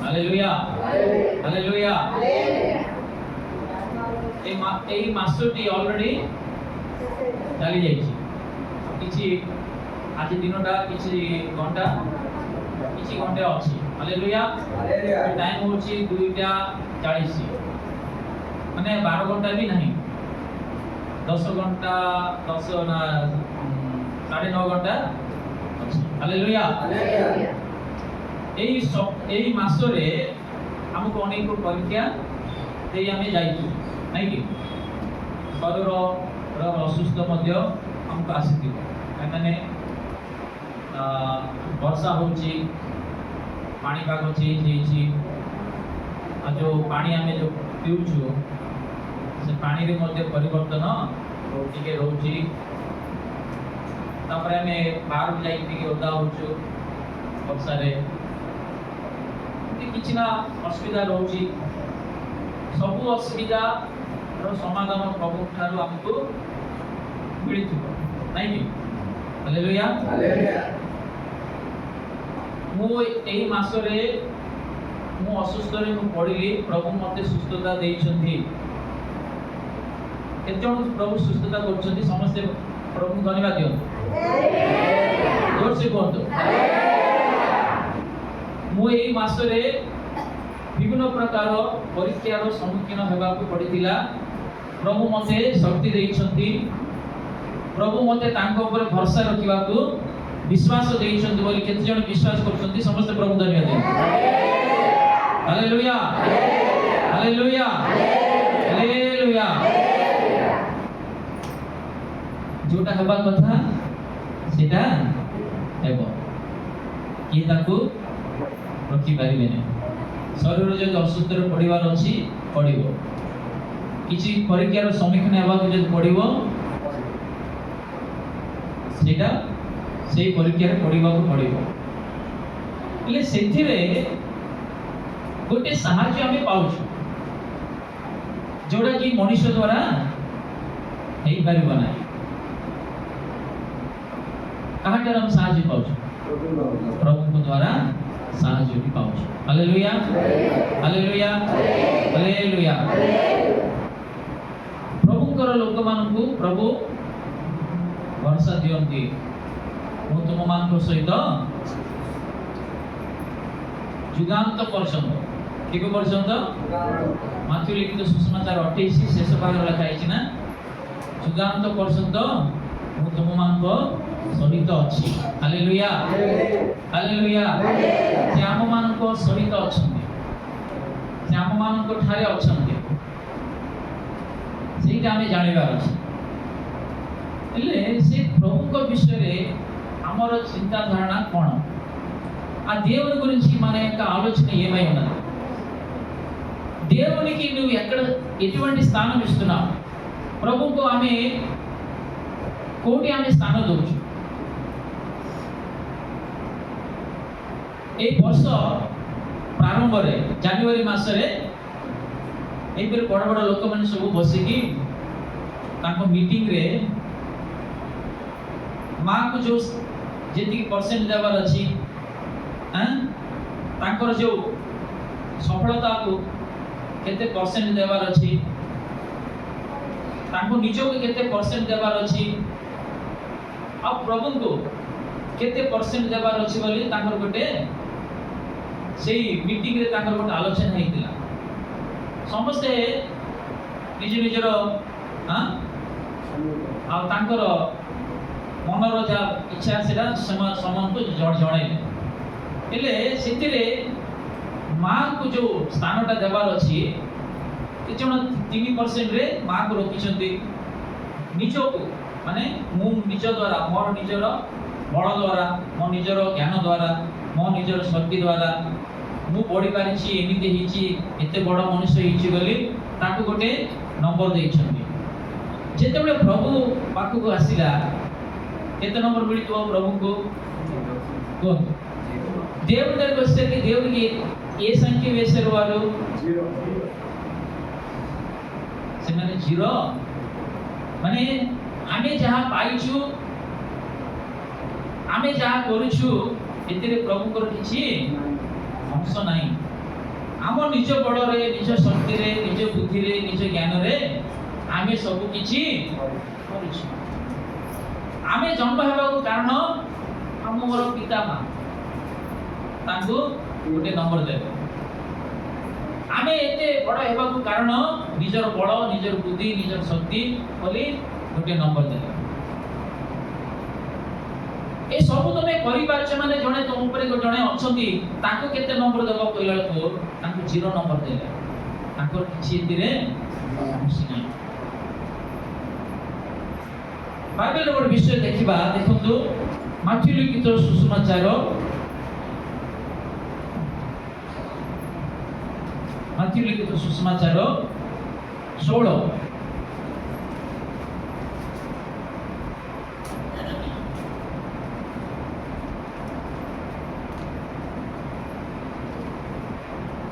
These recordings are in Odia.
हालेलुया हालेलुया এই মাসটি অলরেডি চালি যাইছি কিছু আজ দিনটা কিছু ঘন্টা ଅଛି हालेलुया टाइम होची 2:40 माने 12 घंटा भी नहीं 10 घंटा 10 ना 9.5 घंटा ଅଛି हालेलुया এই মাসরে हमको अनेक परीक्षा दे आमे जाइछु नहीं कि शरीर असुस्थ मध्य हमको आसी माने वर्षा होची पानी पाग चेंज होची जो पानी आमे जो पिउछु से पानी रे मध्य परिवर्तन टिके रहउची तापर आमे बाहर जाई टिके ओदा होछु वर्षा रे किछि ना असुविधा रहउची सब असुविधा रो समाधान प्रभु ठारू हमको मिलिथु नहीं कि हालेलुया हालेलुया मु एही मासरे मु असुस्थ रे मु पडिली प्रभु मते सुस्थता देइछन्ती केजन प्रभु सुस्थता करछन्ती समस्त प्रभु धन्यवाद दियो जोर से कहतो मु एही मासरे विभिन्न प्रकार परीक्षार सम्मुखीन हेबाकू पड़िथिला प्रभु मते शक्ति देइछन्ती प्रभु मते तांको ऊपर भरोसा रखिबाकू विश्वास देइछन्ती बोली केते जण विश्वास करछन्ती समस्त प्रभु धन्यवाद दियो हालेलुया हालेलुया हालेलुया जोटा हेबा कथा सेटा हेबो कि ताकू रखि पारिबे नै शरीर जो असुस्थ पड़िबार अछि पड़िबो किछि परीक्षार सम्मुखीन हेबाकू जे पड़िबो सेटा सेही परीक्षार पड़िबाकू पड़िबो ले सेथिरे गोटे साहाय्य आमे पाउछु जोडा कि मनुष्य द्वारा हेई पारिबो नै काहाटर हम साहाय्य पाउछु प्रभु द्वारा साहाय्य भी पाउछु हालेलुया हालेलुया हालेलुया प्रभुकर लोक मानकु प्रभु भरोसा दियंती मु तुम मानक सहित जुगांत पर्यंत केबे पर्यंत माथि लिखित सुसमाचार 28 शेष भाग लिखा है ना जुगांत पर्यंत मु तुम मानक सहित अछि हालेलुया हालेलुया जे आम मानक सहित अछंती जे आम मानक ठारे अछंती सेटा हमें जानिबार अछि इले से प्रभु को विषय रे हमर चिंता धारणा कोन आ దేవుని గురించి మన యొక్క ఆలోచన ఏమై ఉన్నది దేవునికి నువ్వు ఎక్కడ ఎటువంటి స్థానం ఇస్తున్నావు ప్రభువుకు ఆమె కోటి ఆమె స్థానం దొచ్చు এই ବର୍ଷ ପ୍ରାରମ୍ଭରେ ଜାନୁଆରୀ ମାସରେ ଏଇପରି ବଡ଼ ବଡ଼ ଲୋକମାନେ ସବୁ ବସିକି ତାଙ୍କ ମିଟିଂରେ ମାକୁ ଯୋଉ ଯେତିକି ପରସେଣ୍ଟ ଦେବାର ଅଛି ତାଙ୍କର ଯୋଉ ସଫଳତାକୁ କେତେ ପରସେଣ୍ଟ ଦେବାର ଅଛି ତାଙ୍କୁ ନିଜକୁ କେତେ ପରସେଣ୍ଟ ଦେବାର ଅଛି ଆଉ ପ୍ରଭୁଙ୍କୁ କେତେ ପରସେଣ୍ଟ ଦେବାର ଅଛି ବୋଲି ତାଙ୍କର ଗୋଟେ ସେଇ ମିଟିଂରେ ତାଙ୍କର ଗୋଟେ ଆଲୋଚନା ହେଇଥିଲା ସମସ୍ତେ ନିଜ ନିଜର ଆଉ ତାଙ୍କର ମନର ଯାହା ଇଚ୍ଛା ସେଟା ସମସ୍ତଙ୍କୁ ଜଣେଇଲେ ହେଲେ ସେଥିରେ ମାଙ୍କୁ ଯୋଉ ସ୍ଥାନଟା ଦେବାର ଅଛି କେତେଜଣ 3% ରେ ମାଙ୍କୁ ରଖିଛନ୍ତି ନିଜକୁ ମାନେ ମୁଁ ନିଜ ଦ୍ୱାରା ମୋର ନିଜର ବଳ ଦ୍ୱାରା ମୋ ନିଜର ଜ୍ଞାନ ଦ୍ୱାରା ମୋ ନିଜର ଶକ୍ତି ଦ୍ୱାରା ମୁଁ ପଢି ପାରିଛି ଏମିତି ହେଇଛି ଏତେ ବଡ଼ ମଣିଷ ହେଇଛି ବୋଲି ତାକୁ ଗୋଟେ ନମ୍ବର ଦେଇଛନ୍ତି ଯେତେବେଳେ ପ୍ରଭୁ ପାଖକୁ ଆସିଲା କେତେ ନମ୍ବର ମିଳିଥିବ ପ୍ରଭୁଙ୍କୁ କୁହନ୍ତୁ దేవుడి దగ్గరికి వచ్చేసరికి దేవుడికి ఏ సంఖ్య వేశారు వారు ସେମାନେ 0 ମାନେ ଆମେ ଯାହା ପାଇଛୁ ଆମେ ଯାହା କରୁଛୁ ଏଥିରେ ପ୍ରଭୁଙ୍କର କିଛି ଧ୍ୱଂସ ନାହିଁ। ଆମ ନିଜ ବଳରେ, ନିଜ ଶକ୍ତିରେ, ନିଜ ବୁଦ୍ଧିରେ, ନିଜ ଜ୍ଞାନରେ ଆମେ ସବୁ କିଛି କରୁଛୁ। ଆମେ ଜନ୍ମ ହେବାକୁ କାରଣ ଆମର ପିତା ମା ତାଙ୍କୁ ଗୋଟେ ନମ୍ବର ଦେବେ। ଆମେ ଏତେ ବଡ଼ ହେବାକୁ କାରଣ ନିଜର ବଳ, ନିଜର ବୁଦ୍ଧି, ନିଜର ଶକ୍ତି ବୋଲି ଗୋଟେ ନମ୍ବର ଦେବେ। ଏ ସବୁ ତମେ କରିପାରୁଛ ମାନେ ଜଣେ ତମ ଉପରେ ଜଣେ ଅଛନ୍ତି, ତାଙ୍କୁ କେତେ ନମ୍ବର ଦେବ କହିଲା ବେଳକୁ ତାଙ୍କୁ 0 ନମ୍ବର ଦେଲେ। ତାଙ୍କର କିଛି ଏଥିରେ ଖୁସି ନାହିଁ। ବାଇବେଲର ଗୋଟେ ବିଷୟ ଦେଖିବା, ଦେଖନ୍ତୁ ମାଥ୍ୟୁ ଲିଖିତ ସୁସମାଚାର, ମାଥ୍ୟୁ ଲିଖିତ ସୁସମାଚାର 16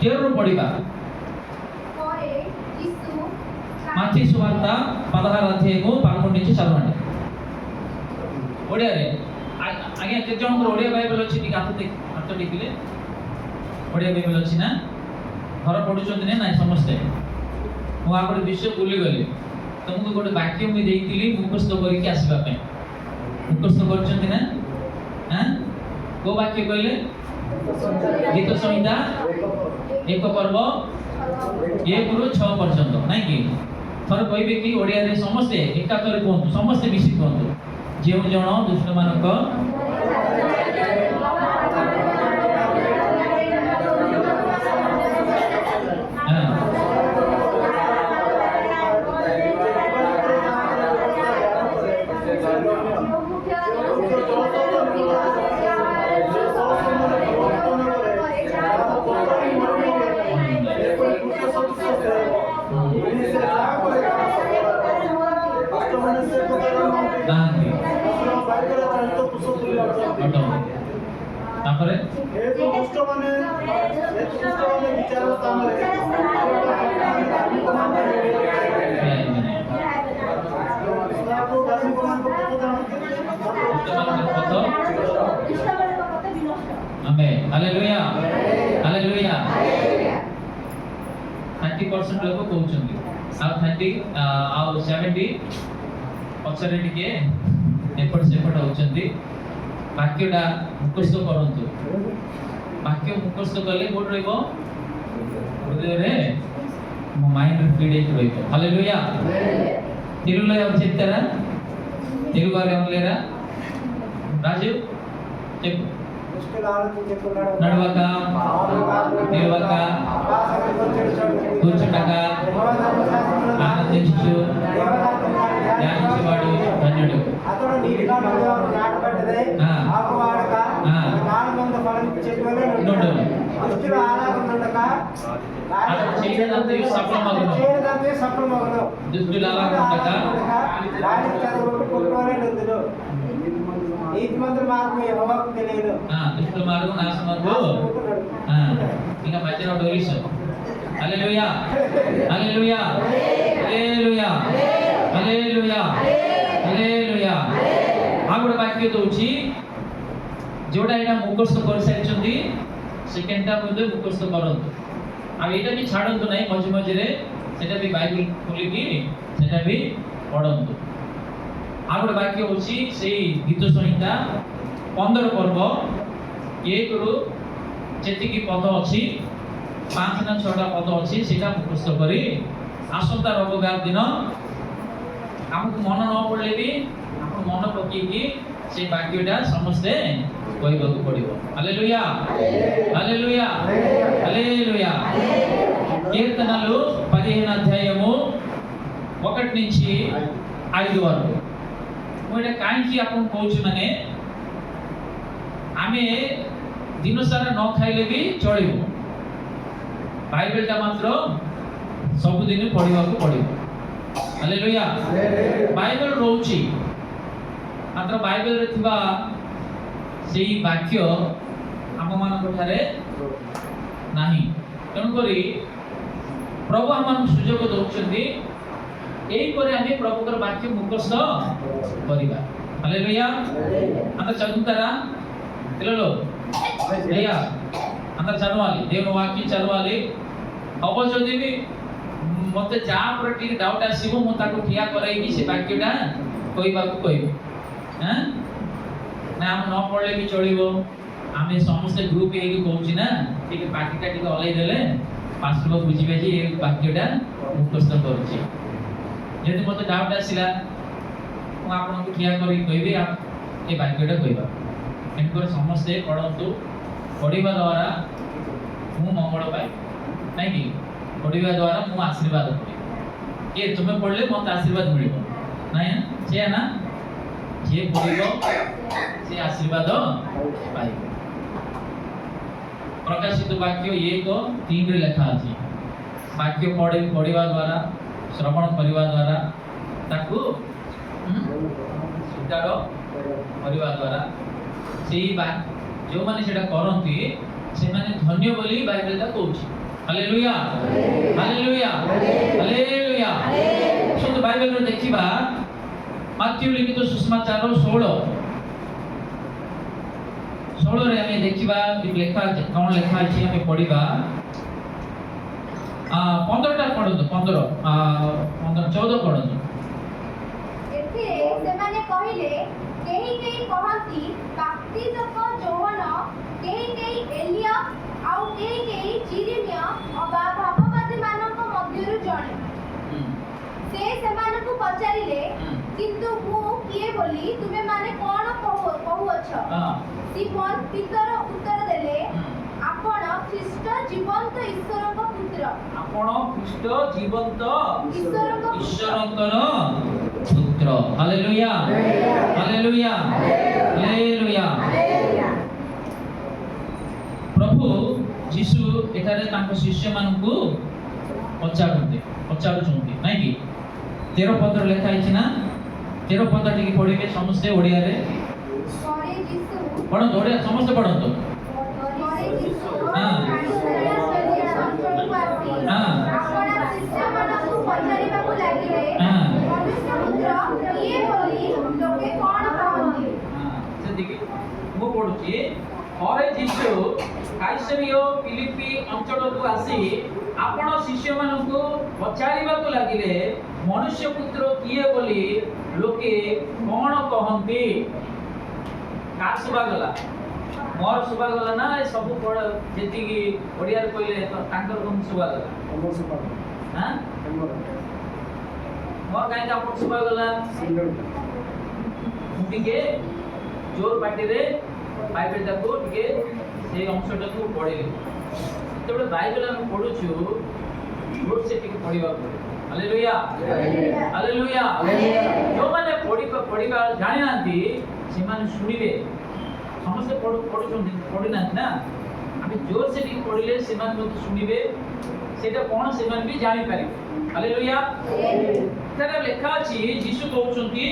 13 ପଢିବା। ମାଥ୍ୟୁ ସୁବାର୍ତ୍ତା 16 ଅଧ୍ୟାୟକୁ 12 నుంచి చదవండి ଓଡ଼ିଆରେ। ଆଜ୍ଞା କେତେ ଜଣଙ୍କର ଓଡ଼ିଆ ବାଇବେଲ ଅଛି? ଟିକେ ହାତ ଟେକିଲେ। ଓଡ଼ିଆ ବାଇବେଲ ଅଛି ନା? ଘର ପଢୁଛନ୍ତି ନା ନାଇଁ ସମସ୍ତେ? ମୁଁ ଆଉ ଗୋଟେ ବିଷୟ ଭୁଲିଗଲି। ତମକୁ ଗୋଟେ ବାକ୍ୟ ମୁଁ ଦେଇଥିଲି ମୁଖସ୍ଥ କରିକି ଆସିବା ପାଇଁ। ମୁଖସ୍ଥ କରିଛନ୍ତି ନା? କୋଉ ବାକ୍ୟ କହିଲେ? ଗୀତ ସଂହିତା 1 ପର୍ବ 1ରୁ 6 ପର୍ଯ୍ୟନ୍ତ, ନାଇଁ କି? ଥରେ କହିବେ କି ଓଡ଼ିଆରେ ସମସ୍ତେ ଏକାଥରେ କୁହନ୍ତୁ, ସମସ୍ତେ ମିଶି କୁହନ୍ତୁ। ଯେଉଁ ଜଣ ଦୁଷ୍ଟମାନଙ୍କ ତାପରେ आमेन, हालेलुया, हालेलुया। 30% लोग कहउछन्ती, आ 30 आ 70 पछरे टिके एपट सेपट होउछन्ती। वाक्यटा मुखस्थ करंतु। वाक्य मुखस्थ कले कोड रहइबो? हृदय रे माइंड फीड रहइबो। हालेलुया। తెలుగులో ఎవరు చెప్తారా? తెలుగు వారు ఎవరు లేరా? రాజు చెప్పు. నడవక, నిలవక, కూర్చుండక, ఆనందించు, ధ్యానించేవాడు ధన్యుడు. దుష్టులు అలాగా ఉండక దుష్టుల మార్గం నాశనకు ఇంకా మధ్యలో డోరీస్. హల్లెలూయా, హల్లెలూయా, హల్లెలూయా, హల్లెలూయా, హల్లెలూయా। ଆଉ ଗୋଟେ ବାକ୍ୟ ଦଉଛି ଯୋଉଟା ଏଇଟା ମୁଖସ୍ଥ କରିସାରିଛନ୍ତି, ସେକେଣ୍ଡଟା ମଧ୍ୟ ମୁଖସ୍ଥ କରନ୍ତୁ। ଆଉ ଏଇଟା ବି ଛାଡ଼ନ୍ତୁ ନାହିଁ, ମଝି ମଝିରେ ସେଟା ବି ବାଇବେଲ ଖୋଲିକି ସେଟା ବି ପଢନ୍ତୁ। ଆଉ ଗୋଟେ ବାକ୍ୟ ହଉଛି ସେଇ ଗୀତ ସଂହିତା 15 ପର୍ବ 1ରୁ ଯେତିକି ପଦ ଅଛି, 5 ନା 6ଟା ପଦ ଅଛି, ସେଇଟା ମୁଖସ୍ଥ କରି ଆସନ୍ତା ରବିବାର ଦିନ ଆମକୁ ମନ ନ ପଡ଼ିଲେ ବି ଆପଣ ମନ ପକେଇକି ସେ ବାକ୍ୟଟା ସମସ୍ତେ କହିବାକୁ ପଡ଼ିବ। Hallelujah, hallelujah, hallelujah. కీర్తనలు 15 అధ్యాయము 1 నుంచి 5 వరకు। ମୁଁ ଏଇଟା କାହିଁକି ଆପଣଙ୍କୁ କହୁଛି ମାନେ ଆମେ ଦିନ ସାରା ନ ଖାଇଲେ ବି ଚଳିବ, ବାଇବେଲଟା ମାତ୍ର ସବୁଦିନ ପଢ଼ିବାକୁ ପଡ଼ିବ। ହାଲେଲୁୟା। ବାଇବେଲ ରହୁଛି, ମାତ୍ର ବାଇବେଲରେ ଥିବା ସେଇ ବାକ୍ୟ ଆମମାନଙ୍କ ଠାରେ ନାହିଁ। ତେଣୁକରି ପ୍ରଭୁ ଆମମାନଙ୍କୁ ସୁଯୋଗ ଦେଉଛନ୍ତି, ଏହିପରି ଆମେ ପ୍ରଭୁଙ୍କର ବାକ୍ୟ ମୁଖସ୍ଥ କରିବା। ହାଲେଲୁୟା। ଆମେ ଚତୁର୍ଥରା ପିଲलो అయ్యా అందరు చదవాలి, దేవుని వాక్యం చదవాలి. ହବ ଯଦି ବି ମତେ ଯାହା ଉପରେ ଟିକେ ଡାଉଟ୍ ଆସିବ ମୁଁ ତାକୁ ଠିଆ କରାଇକି ସେ ବାକ୍ୟଟା କହିବାକୁ କହିବି। ନା ଆମେ ନ ପଢିଲେ ବି ଚଳିବ, ଆମେ ସମସ୍ତେ ଗ୍ରୁପ ହେଇକି କହୁଛି ନା, ଟିକେ ପାଟିଟା ଟିକେ ଅଲେଇ ଦେଲେ ପାଷ୍ଟର ବୁଝିବେ ଯେ ଏ ବାକ୍ୟଟା ମୁଖସ୍ଥ କରୁଛି। ଯଦି ମତେ ଡାଉଟ୍ ଆସିଲା ମୁଁ ଆପଣଙ୍କୁ ଠିଆ କରିକି କହିବି ଏ ବାକ୍ୟଟା କହିବା। ଏଣୁକରି ସମସ୍ତେ ପଢ଼ନ୍ତୁ, ପଢ଼ିବା ଦ୍ୱାରା ମୁଁ ମଙ୍ଗଳ ପାଇବି, ନାଇଁ କି? ପଢ଼ିବା ଦ୍ୱାରା ମୁଁ ଆଶୀର୍ବାଦ ପାଇବି। କିଏ ତୁମେ ପଢ଼ିଲେ ମତେ ଆଶୀର୍ବାଦ ମିଳିବ, ନାଇଁ ସେଇଆ ନା? ଯିଏ ପଢ଼ିବ ସେ ଆଶୀର୍ବାଦ ପାଇବ। ପ୍ରକାଶିତ ବାକ୍ୟ 1:3 ଲେଖା ଅଛି, ବାକ୍ୟ ପଢ଼ିବା ଦ୍ୱାରା, ଶ୍ରବଣ କରିବା ଦ୍ୱାରା, ତାକୁ ସ୍ୱୀକାର କରିବା ଦ୍ୱାରା ସେଇ ଯେଉଁମାନେ ସେଇଟା କରନ୍ତି ସେମାନେ ଧନ୍ୟ ବୋଲି ବାଇବେଲଟା କହୁଛି। Hallelujah, hallelujah, hallelujah. ଶୁଣନ୍ତୁ ବାଇବେଲରେ ଦେଖିବା ମାଥ୍ୟୁ ଲିଖିତ ସୁସମାଚାର 16ରେ ଆମେ ଦେଖିବା ଲେଖା କ'ଣ ଲେଖା ଅଛି, ଆମେ ପଢ଼ିବା। 15ଟା ପଢ଼ନ୍ତୁ, 14 ପଢ଼ନ୍ତୁ। ଏଥିରେ ସେମାନେ କହିଲେ, କେହି କେହି କହନ୍ତି ବାପ୍ତିଜକ ଯୋହନ, କେହି କେହି ଏଲିୟା, ଆଉ କେହି କେହି ଯିରିମିୟ ଅବା ଭାବବାଦୀମାନଙ୍କ ମଧ୍ୟରୁ ଜଣେ। ସେ ସେମାନଙ୍କୁ ପଚାରିଲେ, କିନ୍ତୁ ମୁଁ କିଏ ବୋଲି ତୁମେମାନେ କ'ଣ କହୁଅଛ? ସିମୋନ ପିତର ଉତ୍ତର ଦେଲେ, ଆପଣ ଖ୍ରୀଷ୍ଟ ଜୀବନ୍ତ ଈଶ୍ୱରଙ୍କ ପୁତ୍ର। ଆପଣ ଖ୍ରୀଷ୍ଟ ଜୀବନ୍ତ ଈଶ୍ୱରଙ୍କର ପୁତ୍ର। Hallelujah, hallelujah, hallelujah. ପ୍ରଭୁ ଯୀଶୁ ଏଠାରେ ତାଙ୍କ ଶିଷ୍ୟମାନଙ୍କୁ ପଚାରୁଛନ୍ତି, ନାଇଁ କି? 13 ପଦ ଲେଖା ହେଇଛି ନା, 13 ପଦ ଟିକେ ପଢ଼ିବେ ସମସ୍ତେ ଓଡ଼ିଆରେ। ପଢ଼ନ୍ତୁ, ଓଡ଼ିଆ ସମସ୍ତେ ପଢ଼ନ୍ତୁ। ମୁଁ ପଢୁଛି। ପରେ ଯୀଶୁ କାଇସରିୟ ଫିଲିପି ଅଞ୍ଚଳକୁ ଆସି ଆପଣ ଶିଷ୍ୟମାନଙ୍କୁ ପଚାରିବାକୁ ଲାଗିଲେ, ମନୁଷ୍ୟ ପୁତ୍ର କିଏ ବୋଲି ଲୋକେ କ'ଣ କହନ୍ତି? କାହାର ଶୁଭାଗଲା? ମୋର ଶୁଭାଗଲା ନା ଏ ସବୁ ଯେତିକି ଓଡ଼ିଆରେ କହିଲେ ତାଙ୍କର କ'ଣ ଶୁଭାଗଲା? ମୋର କାହିଁକି ଆପଣ ଶୁଭାଗଲା? ମୁଁ ଟିକେ ଜୋର ପାଟିରେ ବାଇବେଲଟାକୁ ଟିକେ ସେଇ ଅଂଶଟାକୁ ପଢ଼ିଲି। ଯେତେବେଳେ ବାଇବେଲ ଆମେ ପଢୁଛୁ ଜୋର ସେ ଟିକେ ପଢ଼ିବାକୁ ପଡ଼ିବ। Hallelujah, hallelujah. ଯେଉଁମାନେ ପଢ଼ିବା ଜାଣିନାହାନ୍ତି ସେମାନେ ଶୁଣିବେ। ସମସ୍ତେ ପଢ଼ୁଛନ୍ତି, ପଢ଼ିନାହାନ୍ତି ନା। ଆମେ ଜୋର ସେ ଟିକେ ପଢ଼ିଲେ ସେମାନେ ମଧ୍ୟ ଶୁଣିବେ, ସେଇଟା କ'ଣ ସେମାନେ ବି ଜାଣିପାରିବେ। ହାଲେଲୁୟା। ଏଠାରେ ଲେଖା ଅଛି, ଯୀଶୁ କହୁଛନ୍ତି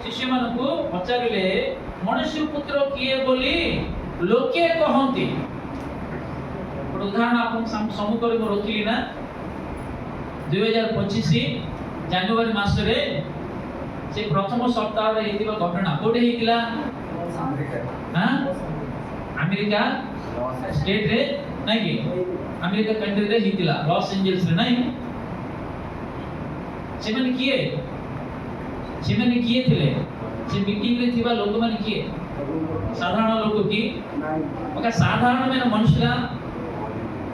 ଶିଷ୍ୟମାନଙ୍କୁ ପଚାରିଲେ, ମନୁଷ୍ୟ ପୁତ୍ର କିଏ ବୋଲି ଲୋକେ କହନ୍ତି? ଗୋଟେ ଉଦାହରଣ ଆପଣଙ୍କ ସମ୍ମୁଖରେ ମୁଁ ରଖିଲି ନା, 2025 ଜାନୁଆରୀ ମାସରେ ସେ ପ୍ରଥମ ସପ୍ତାହରେ ହେଇଥିବା ଘଟଣା କୋଉଠି ହେଇଥିଲା? ଆମେରିକା ଷ୍ଟେଟରେ, ନାଇଁ କି? ଆମେରିକା କଣ୍ଟ୍ରିରେ ହେଇଥିଲା, ଲସ୍ ଏଞ୍ଜେଲସରେ, ନାଇଁ? ସେମାନେ କିଏ ଥିଲେ? ସେ ମିଟିଂରେ ଥିବା ଲୋକମାନେ କିଏ? సాధారణ లోకి ఒక సాధారణమైన మనుషుల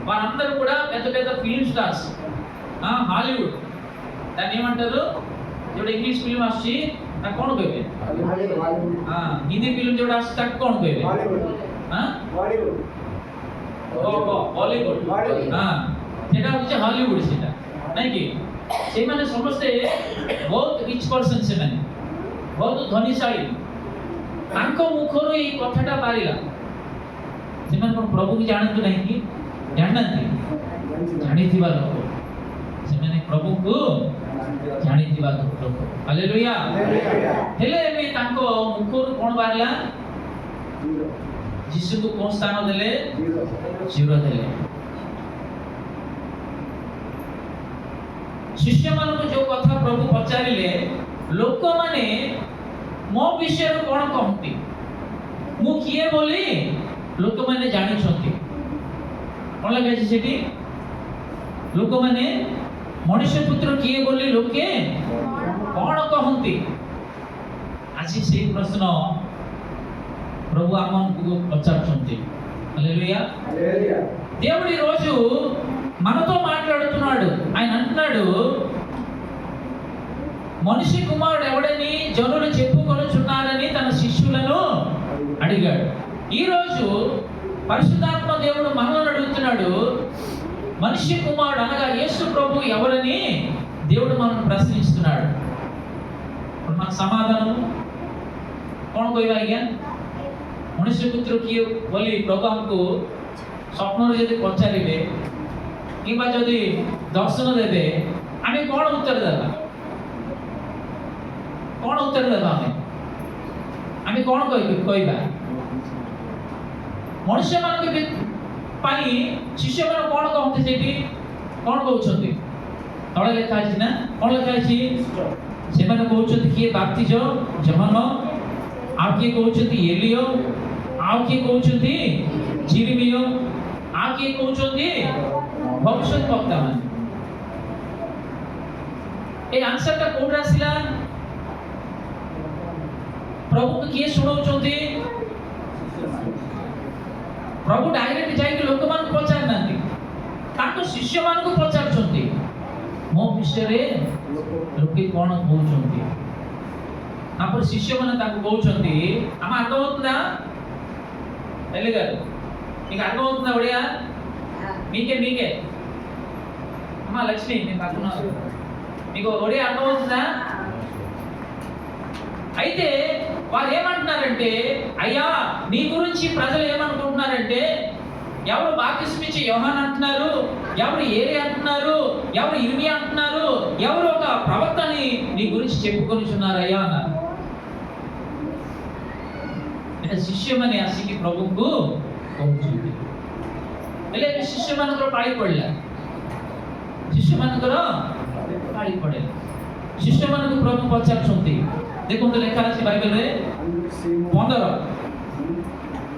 వారందరూ కూడా పెద్ద పెద్ద ఫిల్మ్ స్టార్స్. హాలీవుడ్ దాన్ని ఏమంటారు? ଯୋଉଟା ଇଂଲିଶ ଫିଲ୍ମ ଆସୁଛି ତାକୁ କ'ଣ କହିବେ? ହିନ୍ଦୀ ଫିଲ୍ମ ଯୋଉଟା ଆସୁଛି ତାକୁ କ'ଣ କହିବେ? ବଲିଉଡ। ସେଟା ହଉଛି ହଲିଉଡ, ସେଟା ନାଇଁ କି? ସେମାନେ ସମସ୍ତେ ବହୁତ ରିଚ୍ ପର୍ସନ୍, ସେମାନେ ବହୁତ ଧନୀଶାଳୀ। ତାଙ୍କ ମୁଖରୁ ଏଇ କଥାଟା ବାହାରିଲା। ସେମାନେ କ'ଣ ପ୍ରଭୁକୁ ଜାଣନ୍ତୁ ନାହିଁ କି? ଜାଣିନାହାନ୍ତି? ଜାଣିଥିବା ଲୋକ ସେମାନେ, ପ୍ରଭୁକୁ ଜାଣିଥିବା ଲୋକ। ହାଲେଲୁୟା। ହେଲେ ଏବେ ତାଙ୍କ ମୁଖରୁ କ'ଣ ବାହାରିଲା? ଯୀଶୁକୁ କୋଉ ସ୍ଥାନ ଦେଲେ? ଜିରୋ ଦେଲେ। ଶିଷ୍ୟମାନଙ୍କୁ ଯୋଉ କଥା ପ୍ରଭୁ ପଚାରିଲେ, ଲୋକମାନେ ମୋ ବିଷୟରେ କ'ଣ କହନ୍ତି? ମୁଁ କିଏ ବୋଲି ଲୋକମାନେ ଜାଣିଛନ୍ତି। କ'ଣ ଲେଖା ଅଛି ସେଠି? ଲୋକମାନେ ମଣିଷ ପୁତ୍ର କିଏ ବୋଲି ଲୋକେ କ'ଣ କହନ୍ତି? ଆଜି ସେଇ ପ୍ରଶ୍ନ ప్రభు ଆମକୁ పచ్చార్చుంది. హల్లెలూయా. దేవుడు ఈ రోజు మనతో మాట్లాడుతున్నాడు. ఆయన అంటున్నాడు, మనిషి కుమారుడు ఎవడని జనులు చెప్పుకొనుచున్నారని తన శిష్యులను అడిగాడు. ఈ రోజు పరిశుద్ధాత్మ దేవుడు మనల్ని అడుగుతున్నాడు, మనిషి కుమారుడు అనగా యేసు ప్రభు ఎవరని దేవుడు మనల్ని ప్రశ్నిస్తున్నాడు. ఇప్పుడు మన సమాధానం କ'ଣ କହିବା ଆଜ୍ଞା? ମଣିଷ ପୁତ୍ର କିଏ ବୋଲି ପ୍ରଭୁ ଆମକୁ ସ୍ୱପ୍ନରେ ଯଦି ପଚାରିବେ କିମ୍ବା ଯଦି ଦର୍ଶନ ଦେବେ, ଆମେ କ'ଣ ଉତ୍ତର ଦେବା? କ'ଣ ଉତ୍ତର ଦେବା? ଆମେ କ'ଣ କହିବା? ମଣିଷମାନଙ୍କ ପାଇଁ ଶିଷ୍ୟମାନେ କ'ଣ କହନ୍ତି? ସେଇଠି କ'ଣ କହୁଛନ୍ତି? ତଳେ ଲେଖା ଅଛି ନା? କ'ଣ ଲେଖା ଅଛି? ସେମାନେ କହୁଛନ୍ତି କିଏ ବାପ୍ତିଜ ଯୋହାନ, ଆଉ କିଏ କହୁଛନ୍ତି ଏଲିୟ, ଆଉ କିଏ କହୁଛନ୍ତି ଜିରିମିୟ, ଆଉ କିଏ କହୁଛନ୍ତି ଭବିଷ୍ୟତ ବକ୍ତାମାନେ। এই ଆନ୍ସରଟା କୋଉଠି ଆସିଲା? ପ୍ରଭୁକୁ କିଏ ଶୁଣଉଛନ୍ତି? ପ୍ରଭୁ ଡାଇରେକ୍ଟ ଯାଇକି ଲୋକମାନଙ୍କୁ ପଚାରିନାହାନ୍ତି, ତାଙ୍କ ଶିଷ୍ୟମାନଙ୍କୁ ପଚାରୁଛନ୍ତି, ମୋ ବିଷୟରେ ଲୋକେ କ'ଣ କହୁଛନ୍ତି? ତାପରେ ଶିଷ୍ୟମାନେ ତାଙ୍କୁ କହୁଛନ୍ତି, ଆମ అర్థమవుతుందా? ఎల్లి గారు మీకు అర్థమవుతుందా? ఒడియా మీకే అమ్మా లక్ష్మి మీకు అర్థం, మీకు ఒడియా అర్థమవుతుందా? అయితే వారు ఏమంటున్నారంటే, అయ్యా నీ గురించి ప్రజలు ఏమనుకుంటున్నారంటే, ఎవరు బాప్తిస్మిచ్చే యోహాన్ అంటున్నారు, ఎవరు ఏలియా అంటున్నారు, ఎవరు ఇర్మియా అంటున్నారు, ఎవరు ఒక ప్రవక్తని నీ గురించి చెప్పుకొనిచున్నారయ్యా అన్నారు। ଶିଷ୍ୟମାନେ ଆସିକି ପ୍ରଭୁଙ୍କୁ କହୁଛନ୍ତି, ହେଲେ ଏବେ ଶିଷ୍ୟମାନଙ୍କର ପାଳି ପଡ଼ିଲା, ଶିଷ୍ୟମାନଙ୍କର ପାଳି ପଡ଼େ। ଶିଷ୍ୟମାନଙ୍କୁ ପ୍ରଭୁ ପଚାରୁଛନ୍ତି, ଦେଖନ୍ତୁ ଲେଖା ଅଛି ବାଇବେଲରେ 15।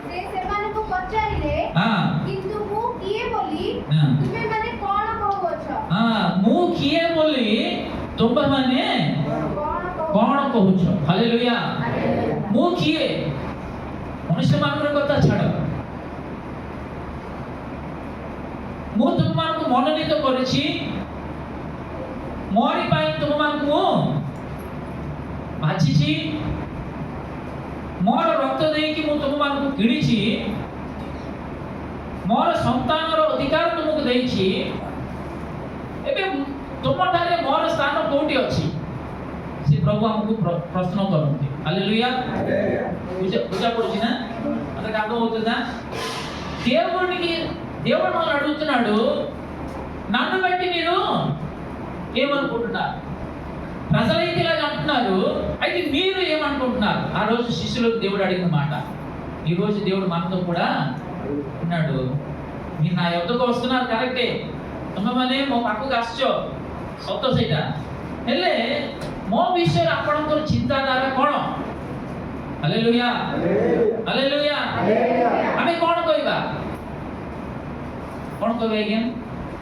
ସେ ସେମାନଙ୍କୁ ପଚାରିଲେ, କିନ୍ତୁ ମୁଁ କିଏ ବୋଲି ତୁମେମାନେ କ'ଣ କହୁଅଛ? ମୁଁ କିଏ ବୋଲି ତୁମେମାନେ କ'ଣ କହୁଛ? ହାଲେଲୁୟା। ମୁଁ କିଏ? ମଣିଷମାନଙ୍କର କଥା ଛାଡ଼, ମୁଁ ତୁମମାନଙ୍କୁ ମନୋନୀତ କରିଛି, ମୋରି ପାଇଁ ତୁମମାନଙ୍କୁ ମୁଁ ବାଛିଛି, ମୋର ରକ୍ତ ଦେଇକି ମୁଁ ତୁମମାନଙ୍କୁ କିଣିଛି, ମୋର ସନ୍ତାନର ଅଧିକାର ତୁମକୁ ଦେଇଛି, ଏବେ ତୁମଠାରେ ମୋର ସ୍ଥାନ କୋଉଠି ଅଛି? ସେ ପ୍ରଭୁ ଆମକୁ ପ୍ରଶ୍ନ କରନ୍ତି। హల్లెలూయా। పూజ పడుచి నా మనకు అర్థమవుతుందా? దేవుడు మనల్ని అడుగుతున్నాడు, నన్ను బట్టి మీరు ఏమనుకుంటున్నారు? ప్రజలైతే ఇలాగ అంటున్నారు, అయితే మీరు ఏమనుకుంటున్నారు? ఆ రోజు శిష్యులకు దేవుడు అడిగిన మాట ఈ రోజు దేవుడు మనతో కూడా ఉన్నాడు। మీరు నా యొద్దకు వస్తున్నారు కరెక్టే, ତୁମେମାନେ ମୋ ପାଖକୁ ଆସିଛ ସତ ସେଇଟା, ହେଲେ ମୋ ବିଷୟରେ ଆପଣଙ୍କର ଚିନ୍ତାଧାରା କ'ଣ? హల్లెలూయా, హల్లెలూయా। ଆମେ କ'ଣ କହିବା? କ'ଣ କହିବା ଆଜ୍ଞା?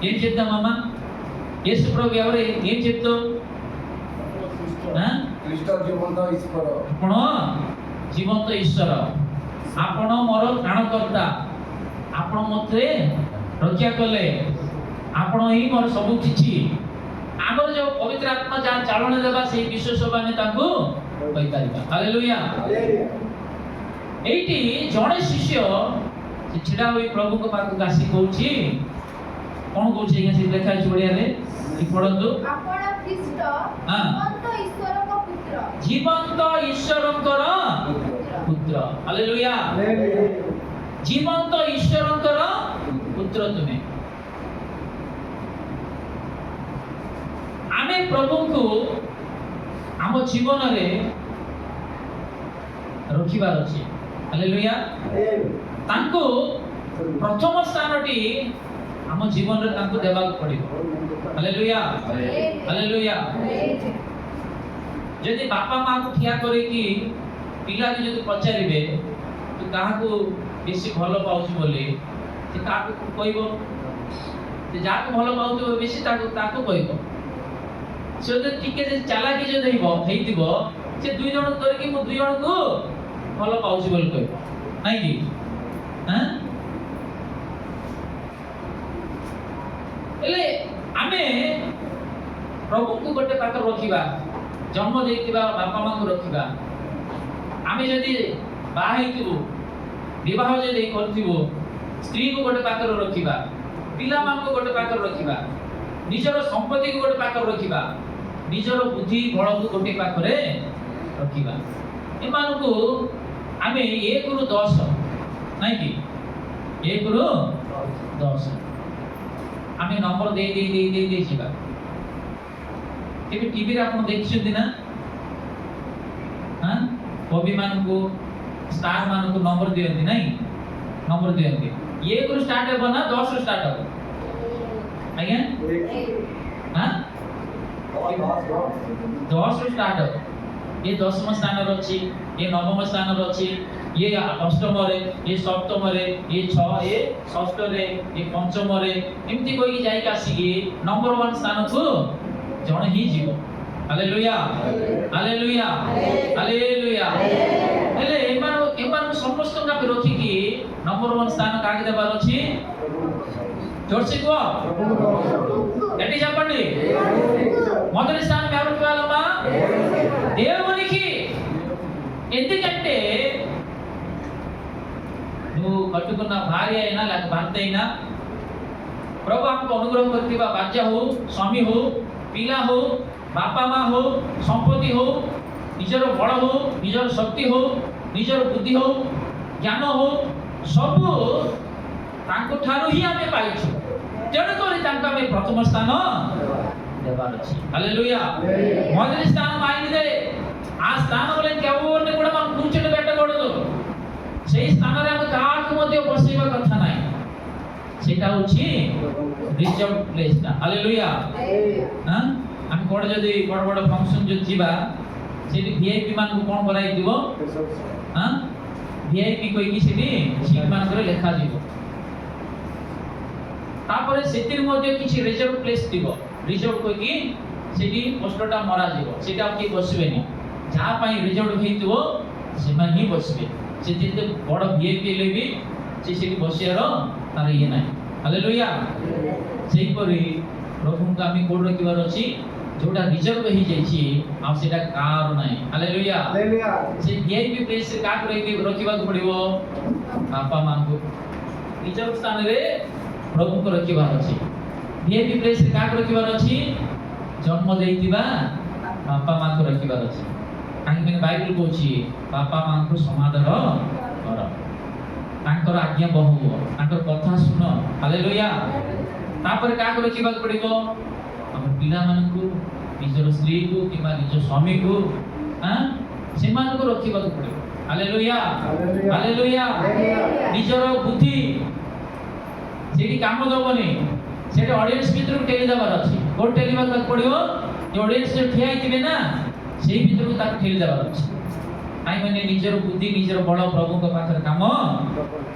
ఏం చెప్తామమ్మా? యేసు ప్రభు ఎవరు? ఏం చెప్తావు? ଆପଣ ଜୀବନ୍ତ ଈଶ୍ୱର, ଆପଣ ମୋର ତ୍ରାଣକର୍ତ୍ତା, ଆପଣ ମୋତେ ରକ୍ଷା କଲେ, ଆପଣ ହିଁ ମୋର ସବୁ କିଛି। ଆମର ଯୋଉ ପବିତ୍ର ଆତ୍ମା ଯାହା ଚାଳନା ଦେବା ସେଇ ବିଷୟ ସବୁ ଆମେ ତାଙ୍କୁ କହିପାରିବା। ହାଲେଲୁୟା। ଏଇଠି ଜଣେ ଶିଷ୍ୟ ସେ ଛିଡ଼ା ହୋଇ ପ୍ରଭୁଙ୍କ ପାଖକୁ ଆସି କହୁଛି, କ'ଣ କହୁଛି ଆଜ୍ଞା? ସେ ଲେଖା ଅଛି ଓଡ଼ିଆରେ, ପଢ଼ନ୍ତୁ। ଆପଣ ଖ୍ରୀଷ୍ଟ ଜୀବନ୍ତ ଈଶ୍ୱରଙ୍କ ପୁତ୍ର। ଜୀବନ୍ତ ଈଶ୍ୱରଙ୍କର ପୁତ୍ର। ହାଲେଲୁୟା। ଜୀବନ୍ତ ଈଶ୍ୱରଙ୍କର ପୁତ୍ର ତୁମେ। ଆମେ ପ୍ରଭୁଙ୍କୁ ଆମ ଜୀବନରେ ରଖିବାର ଅଛି। ହାଲେଲୁୟା। ତାଙ୍କୁ ପ୍ରଥମ ସ୍ଥାନଟି ଆମ ଜୀବନରେ ତାଙ୍କୁ ଦେବାକୁ ପଡ଼ିବ। Hallelujah, hallelujah. ଯଦି ବାପା ମାଆକୁ ଠିଆ କରିକି ପିଲାକୁ ଯଦି ପଚାରିବେ ତୁ କାହାକୁ ବେଶୀ ଭଲ ପାଉଛୁ ବୋଲି, ସେ କାହାକୁ କହିବ, ସେ ଯାହାକୁ ଭଲ ପାଉଥିବ ବେଶୀ ତାକୁ କହିବ। ସେ ଯଦି ଟିକେ ଚାଲାକି ଯଦି ହେଇଥିବ ସେ 2 ଜଣକୁ ଧରିକି ମୁଁ 2 ଜଣକୁ ଭଲ ପାଉଛି ବୋଲି କହିବ, ନାଇଁ କି? ହେଲେ ଆମେ ପ୍ରଭୁଙ୍କୁ ଗୋଟେ ପାଖରେ ରଖିବା, ଜନ୍ମ ଦେଇଥିବା ବାପା ମାଙ୍କୁ ରଖିବା। ଆମେ ଯଦି ବାହା ହେଇଥିବୁ, ବିବାହ ଯଦି କରିଥିବୁ, ସ୍ତ୍ରୀକୁ ଗୋଟେ ପାଖରେ ରଖିବା, ପିଲାମାନଙ୍କୁ ଗୋଟେ ପାଖରେ ରଖିବା, ନିଜର ସମ୍ପତ୍ତିକୁ ଗୋଟେ ପାଖରେ ରଖିବା, ନିଜର ବୁଦ୍ଧି ବଳକୁ ଗୋଟେ ପାଖରେ ରଖିବା। ଏମାନଙ୍କୁ ଆମେ 1 ରୁ 10 ନାଇଁ କି 1 ରୁ 10 ଆମେ ନମ୍ବର ଦେଇ ଯିବା। ଏବେ ଟିଭିରେ ଆପଣ ଦେଖିଛନ୍ତି ନା, କବି ମାନଙ୍କୁ ଷ୍ଟାର ମାନଙ୍କୁ ନମ୍ବର ଦିଅନ୍ତି, ନାଇଁ ନମ୍ବର ଦିଅନ୍ତି। 1 ରୁ ଷ୍ଟାର୍ଟ ହେବ ନା 10 ରୁ ଷ୍ଟାର୍ଟ ହେବ? ଆଜ୍ଞା 10 ରୁ ଷ୍ଟାର୍ଟ ହେବ। ये 10ମ ସ୍ଥାନରେ ଅଛି, ये 9ମ ସ୍ଥାନରେ ଅଛି, ये 8ମରେ, ये 7ମରେ, ये 6, ये 6ରେ, ये 5ମରେ, ଏମିତି କହିକି ଯାଇକି ଆସିକି ନମ୍ବର 1 ସ୍ଥାନକୁ ଜଣେ ହିଁ ଯିବ। Hallelujah hallelujah hallelujah. ହେଲେ ଏମାନଙ୍କୁ ସମସ୍ତଙ୍କୁ ଆମେ ରଖିକି ନମ୍ବର 1 ସ୍ଥାନ କାହାକୁ ଦେବାର ଅଛି? జోర్సి కో గట్టి చెప్పండి. మొదటి స్థానం ఎవరికి ఇవ్వాలమ్మా? దేవునికి. ఎందుకంటే నువ్వు కట్టుకున్న భార్య అయినా లేక భర్త అయినా, प्रभु आपको अनुग्रह करती बा, बाजा हो, स्वामी हो, पिला हो, बापा माँ हो, संपत्ति हो, निजर बल हो, निजर शक्ति हो, निजर बुद्धि हो, ज्ञान हो, सब तांको ठारू ही आमे पाइछु। तेणु करी तांको आमे प्रथम स्थान देवार अछि। हालेलुया। మొదటి స్థానం ఆయనదే. ఆ స్థానంలో ఇంకెవరిని కూడా మనం కూర్చొని పెట్టకూడదు. সেই స్థాନରେ ଆମେ କାହାକୁ ମଧ୍ୟ ବସେଇବା କଥା ନାହିଁ। সেটা হচ্ছে রিজার্ভ প্লেসটা। হালেলুয়া। হ্যাঁ, আমি কোড় যদি বড় বড় ফাংশন যদি ଯିବା, সেটি ভিআইপি ମାନଙ୍କୁ কোন করাই দিব? হ্যাঁ, ভিআইপি কইকি সেটি সিট ମାନଙ୍କରେ লেখা দিব। তারপরে সেটির মধ্যে কিছু রিজার্ভ প্লেস দিব। রিজার্ভ কইকি সেটি পোস্টরটা মরা দিব। সেটা কি বসবেনি। যাহা পাই রিজার্ভ ହେଇଥିବ ସେମାନେ ହିଁ ବସିବେ। ସେ ଯେତେ ବଡ଼ ভিআইপি ହେଲେ ବି ସେ ସେଠି ବସିବାର ତାର ଇଏ ନାହିଁ। ହାଲେଲୁୟା। ସେଇପରି ପ୍ରଭୁଙ୍କୁ ଆମେ କୋଉଠି ରଖିବାର ଅଛି? ଯୋଉଟା ରିଜର୍ଭ ହେଇଯାଇଛି ଆଉ ସେଟା କାହାର ନାହିଁ। ହାଲେଲୁୟା। ସେ ଭିଆଇପି ପ୍ଲେସ୍ କାହାକୁ ରଖିବାକୁ ପଡ଼ିବ? ବାପା ମାଙ୍କୁ। ରିଜର୍ଭ ସ୍ଥାନରେ ପ୍ରଭୁଙ୍କୁ ରଖିବାର ଅଛି। ଭିଆଇପି ପ୍ଲେସ୍ କାହାକୁ ରଖିବାର ଅଛି? ଜନ୍ମ ଦେଇଥିବା ବାପା ମାଙ୍କୁ ରଖିବାର ଅଛି। କାହିଁକି ବାଇବଲ କହୁଛି ବାପା ମାଙ୍କୁ ସମାଦର କର, ତାଙ୍କର ଆଜ୍ଞା ବହୁ, ତାଙ୍କର କଥା ଶୁଣ। ହାଲେଲୁୟା। ତାପରେ କାହାକୁ ରଖିବାକୁ ପଡ଼ିବ? ଆମ ପିଲାମାନଙ୍କୁ, ନିଜର ସ୍ତ୍ରୀକୁ କିମ୍ବା ନିଜ ସ୍ୱାମୀକୁ, ସେମାନଙ୍କୁ ରଖିବାକୁ ପଡ଼ିବ। Hallelujah hallelujah. ନିଜର ବୁଦ୍ଧି ସେଠି କାମ ଦେବନି, ସେଠି ଅଡିଏନ୍ସ ଭିତରକୁ ଠେଲି ଦେବାର ଅଛି। କୋଉଠି ଠେଲିବାକୁ ପଡ଼ିବ? ଯୋଉ ଅଡିଏନ୍ସ ଠିଆ ହେଇଥିବେ ନା, ସେଇ ଭିତରକୁ ତାକୁ ଠେଲି ଦେବାର ଅଛି। କାହିଁକି ମାନେ ନିଜର ବୁଦ୍ଧି, ନିଜର ବଳ ప్రభుଙ୍କ పాత్ర కామ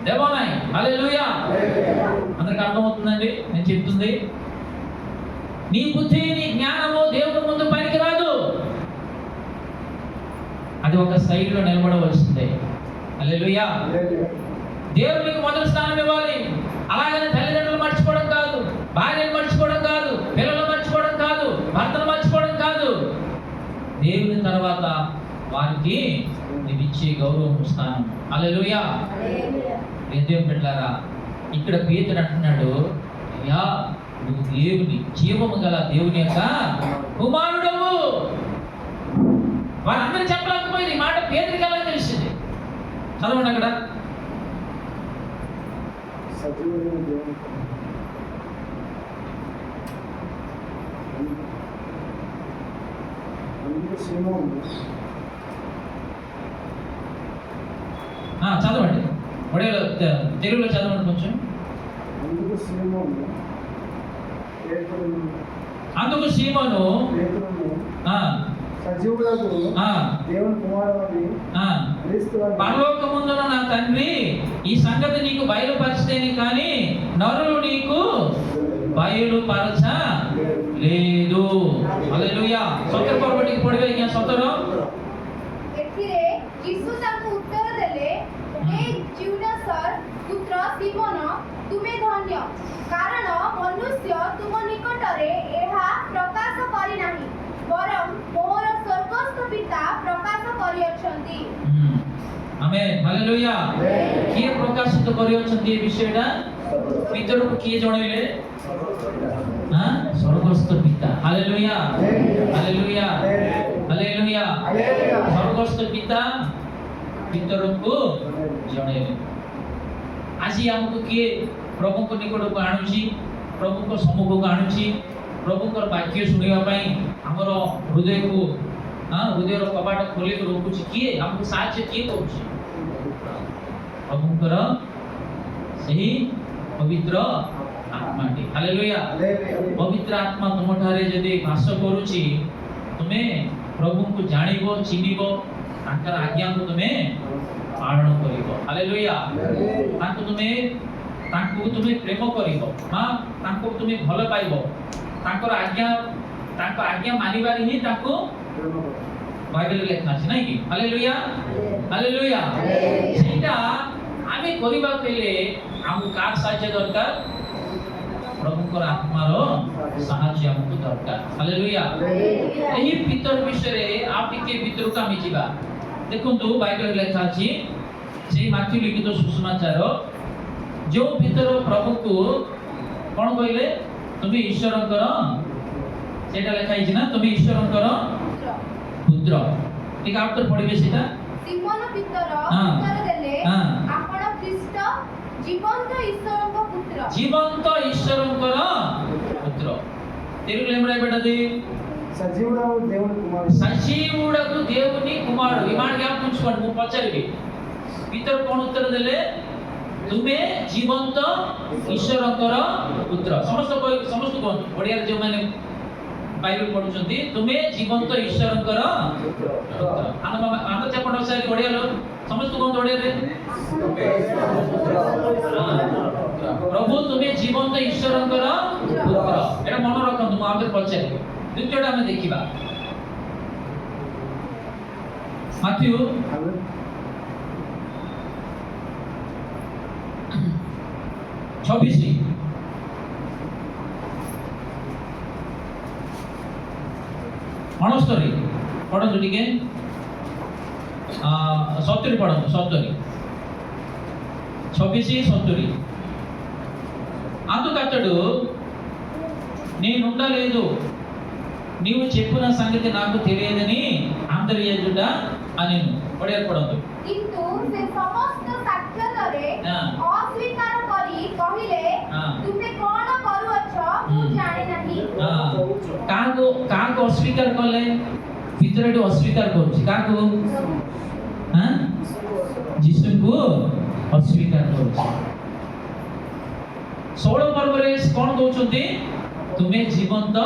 దేవనాయ్। హల్లెలూయా। అందరికి అర్థమవుతుందండి నేను చెప్తుంది? నీ బుద్ధి, నీ జ్ఞానము దేవుని ముందు పనికి రాదు. అది ఒక స్థాయిలో నిలబడవలసిందే. హల్లెలూయా. దేవునికి మొదటి స్థానం ఇవ్వాలి. అలాగని తల్లిదండ్రులు మర్చిపోవడం కాదు, భార్యను మర్చిపోవడం కాదు, పిల్లలు మర్చిపోవడం కాదు, భర్తను మర్చిపోవడం కాదు. దేవుని తర్వాత వారికి ఇచ్చే గౌరవం, స్థానం. హల్లెలూయా. దేవుని బిడ్డలారా, ఇక్కడ పేతురు అంటున్నాడు, అయ్యా నువ్వు దేవుని, జీవము గల దేవుని యొక్క కుమారుడవు. వారందరూ చెప్పలేకపోయింది ఈ మాట పేతురికి ఎలా తెలిసింది? చదవండి అక్కడ. చదవండి, ఒడేలో తెలుగులో చదవండి కొంచెం. అందుకు సీమోను సజీవులకు ఆ, దేవుని కుమారుని ఆ. క్రీస్తు అని పరలోకమందున నా తండ్రి ఈ సంగతి నీకు బయలుపరిస్తేనే కానీ నరులు నీకు బయలుపరచ లేదు. హల్లెలూయా. ସତର ପର୍ବଟି ପଢିବେ ଆଜ୍ଞା 17। ଏଥିରେ ଯୀଶୁ ତାଙ୍କୁ ଉତ୍ତର ଦେଲେ, ହେ ଜ୍ୟୁନାସର ପୁତ୍ର ସିମୋନ, ତୁମେ ଧନ୍ୟ, କାରଣ ମନୁଷ୍ୟ ତୁମ ନିକଟରେ ଏହା ପ୍ରକାଶ କରିନାହିଁ, ବରଂ ମୋର ସ୍ୱର୍ଗସ୍ଥ ପିତା ପ୍ରକାଶ କରିଅଛନ୍ତି। ଆମେନ୍। ହାଲେଲୁୟା। କିଏ ପ୍ରକାଶିତ କରିଅଛନ୍ତି ଏ ବିଷୟଟା? ଭିତରକୁ କିଏ ଜଣେଇଲେ? ହଁ, ସ୍ୱର୍ଗସ୍ଥ ପିତା। Hallelujah, hallelujah, hallelujah. ସ୍ୱର୍ଗସ୍ଥ ପିତା ଭିତରକୁ ଜଣେଇଲେ। ଆଜି ଆମକୁ କିଏ ପ୍ରଭୁଙ୍କ ନିକଟକୁ ଆଣୁଛି, ପ୍ରଭୁଙ୍କ ସମ୍ମୁଖକୁ ଆଣୁଛି, ପ୍ରଭୁଙ୍କର ବାକ୍ୟ ଶୁଣିବା ପାଇଁ ଆମର ହୃଦୟକୁ ହୃଦୟର କବାଟ ଖୋଲିକି ରଖୁଛି? କିଏ ଆମକୁ ସାହାଯ୍ୟ କିଏ କରୁଛି? ପ୍ରଭୁଙ୍କର ସେହି ପବିତ୍ର ଆତ୍ମାଟି। ହାଲେଲୁୟା। ପବିତ୍ର ଆତ୍ମା ତୁମଠାରେ ଯଦି ବାସ କରୁଛି, ତୁମେ ପ୍ରଭୁଙ୍କୁ ଜାଣିବ, ଚିହ୍ନିବ, ତାଙ୍କର ଆଜ୍ଞାକୁ ତୁମେ ପାଳନ କରିବ। ହାଲେଲୁୟା। ତାଙ୍କୁ ତୁମେ ପ୍ରେମ କରିବ, ତାଙ୍କୁ ତୁମେ ଭଲ ପାଇବ, ତାଙ୍କ ଆଜ୍ଞା ମାନିବାରେ ହିଁ ତାଙ୍କୁ ବାଇବେଲରେ ଲେଖା ଅଛି, ନାଇଁ କି? Hallelujah, hallelujah. ସେଇଟା ଆମେ କରିବାକୁ ହେଲେ ଆମକୁ କାହାର ସାହାଯ୍ୟ ଦରକାର? ପ୍ରଭୁଙ୍କର ଆତ୍ମାର ସାହାଯ୍ୟ ଆମକୁ ଦରକାର। ହାଲେଲୁୟା। ଏହି ଭିତର ବିଷୟରେ ଆଉ ଟିକେ ଭିତରକୁ ଆମେ ଯିବା। ଦେଖନ୍ତୁ ବାଇବେଲରେ ଲେଖା ଅଛି, ସେଇ ମାଥ୍ୟୁ ଲିଖିତ ସୁସମାଚାର ଯେଉଁ ଭିତର ପ୍ରଭୁକୁ କ'ଣ କହିଲେ? ତୁମେ ଈଶ୍ୱରଙ୍କର, ସେଇଟା ଲେଖା ହେଇଛି ନା, ତୁମେ ଈଶ୍ୱରଙ୍କର ପୁତ୍ର। ଟିକେ ଆଉ ଥରେ ପଢିବେ ସେଇଟା। ସିମୋନ ପିତର ହଁ। ଉତ୍ତର ଦେଲେ, ହଁ। ଆପଣ ଖ୍ରୀଷ୍ଟ ଜୀବନ୍ତ ଈଶ୍ୱରଙ୍କ ପୁତ୍ର। ଜୀବନ୍ତ ଈଶ୍ୱରଙ୍କର ପୁତ୍ର। తెలుగులో ఏం రాయబడ్డది? సజీవుడకు దేవుని కుమారుడు। సజీవుడకు దేవుని కుమారుడు। ఈ మాట జ్ఞాపకం ఉంచుకోండి, ମୁଁ ପଚାରିବି। ପିତର କ'ଣ ଉତ୍ତର ଦେଲେ? ତୁମେ ଜୀବନ୍ତ ଈଶ୍ୱରଙ୍କର ପୁତ୍ର। ସମସ୍ତେ କୁହନ୍ତୁ, ଓଡ଼ିଆରେ ଯେଉଁମାନେ ବାଇବେଲ ପଢୁଛନ୍ତି, ତୁମେ ଜୀବନ୍ତ ଈଶ୍ୱରଙ୍କର ପୁତ୍ର। ଆମେ ଚାପଟ ସାରି ଓଡ଼ିଆର ସମସ୍ତେ କୁହନ୍ତୁ ଓଡ଼ିଆରେ, ପ୍ରଭୁ ତୁମେ ଜୀବନ୍ତ ଈଶ୍ୱରଙ୍କର ପୁତ୍ର। ଏଇଟା ମନେ ରଖନ୍ତୁ, ମୁଁ ଆଉଥରେ ପଚାରିବି। ଦ୍ୱିତୀୟଟା ଆମେ ଦେଖିବା, ମାଥ୍ୟୁ 26 ଅଣସ୍ତରୀ ପଢ଼ନ୍ତୁ ଟିକେ, 70 ପଢ଼ନ୍ତୁ, 70, 26, 70। అందుకతడు, నేనుండలేదు, నీవు చెప్పిన సంగతి నాకు తెలియదని అంతర్యజుడ అనెను। ଓଡ଼ିଆରେ ପଢ଼ନ୍ତୁ। କିନ୍ତୁ ସେ ସମସ୍ତ ସାକ୍ଷାତରେ ହଁ। ଅସ୍ୱୀକାର କରି କହିଲେ, ହଁ। ତୁମେ କ'ଣ କରୁଅଛ ମୁଁ ଜାଣେ ନାହିଁ। କାହାକୁ ଅସ୍ୱୀକାର କଲେ? ଭିତରେ ଏଠି ଅସ୍ୱୀକାର କରୁଛି କାହାକୁ? ଯୀଶୁଙ୍କୁ ଅସ୍ୱୀକାର କରୁଛି। 16 ପର୍ବରେ କ'ଣ କହୁଛନ୍ତି? ତୁମେ ଜୀବନ୍ତ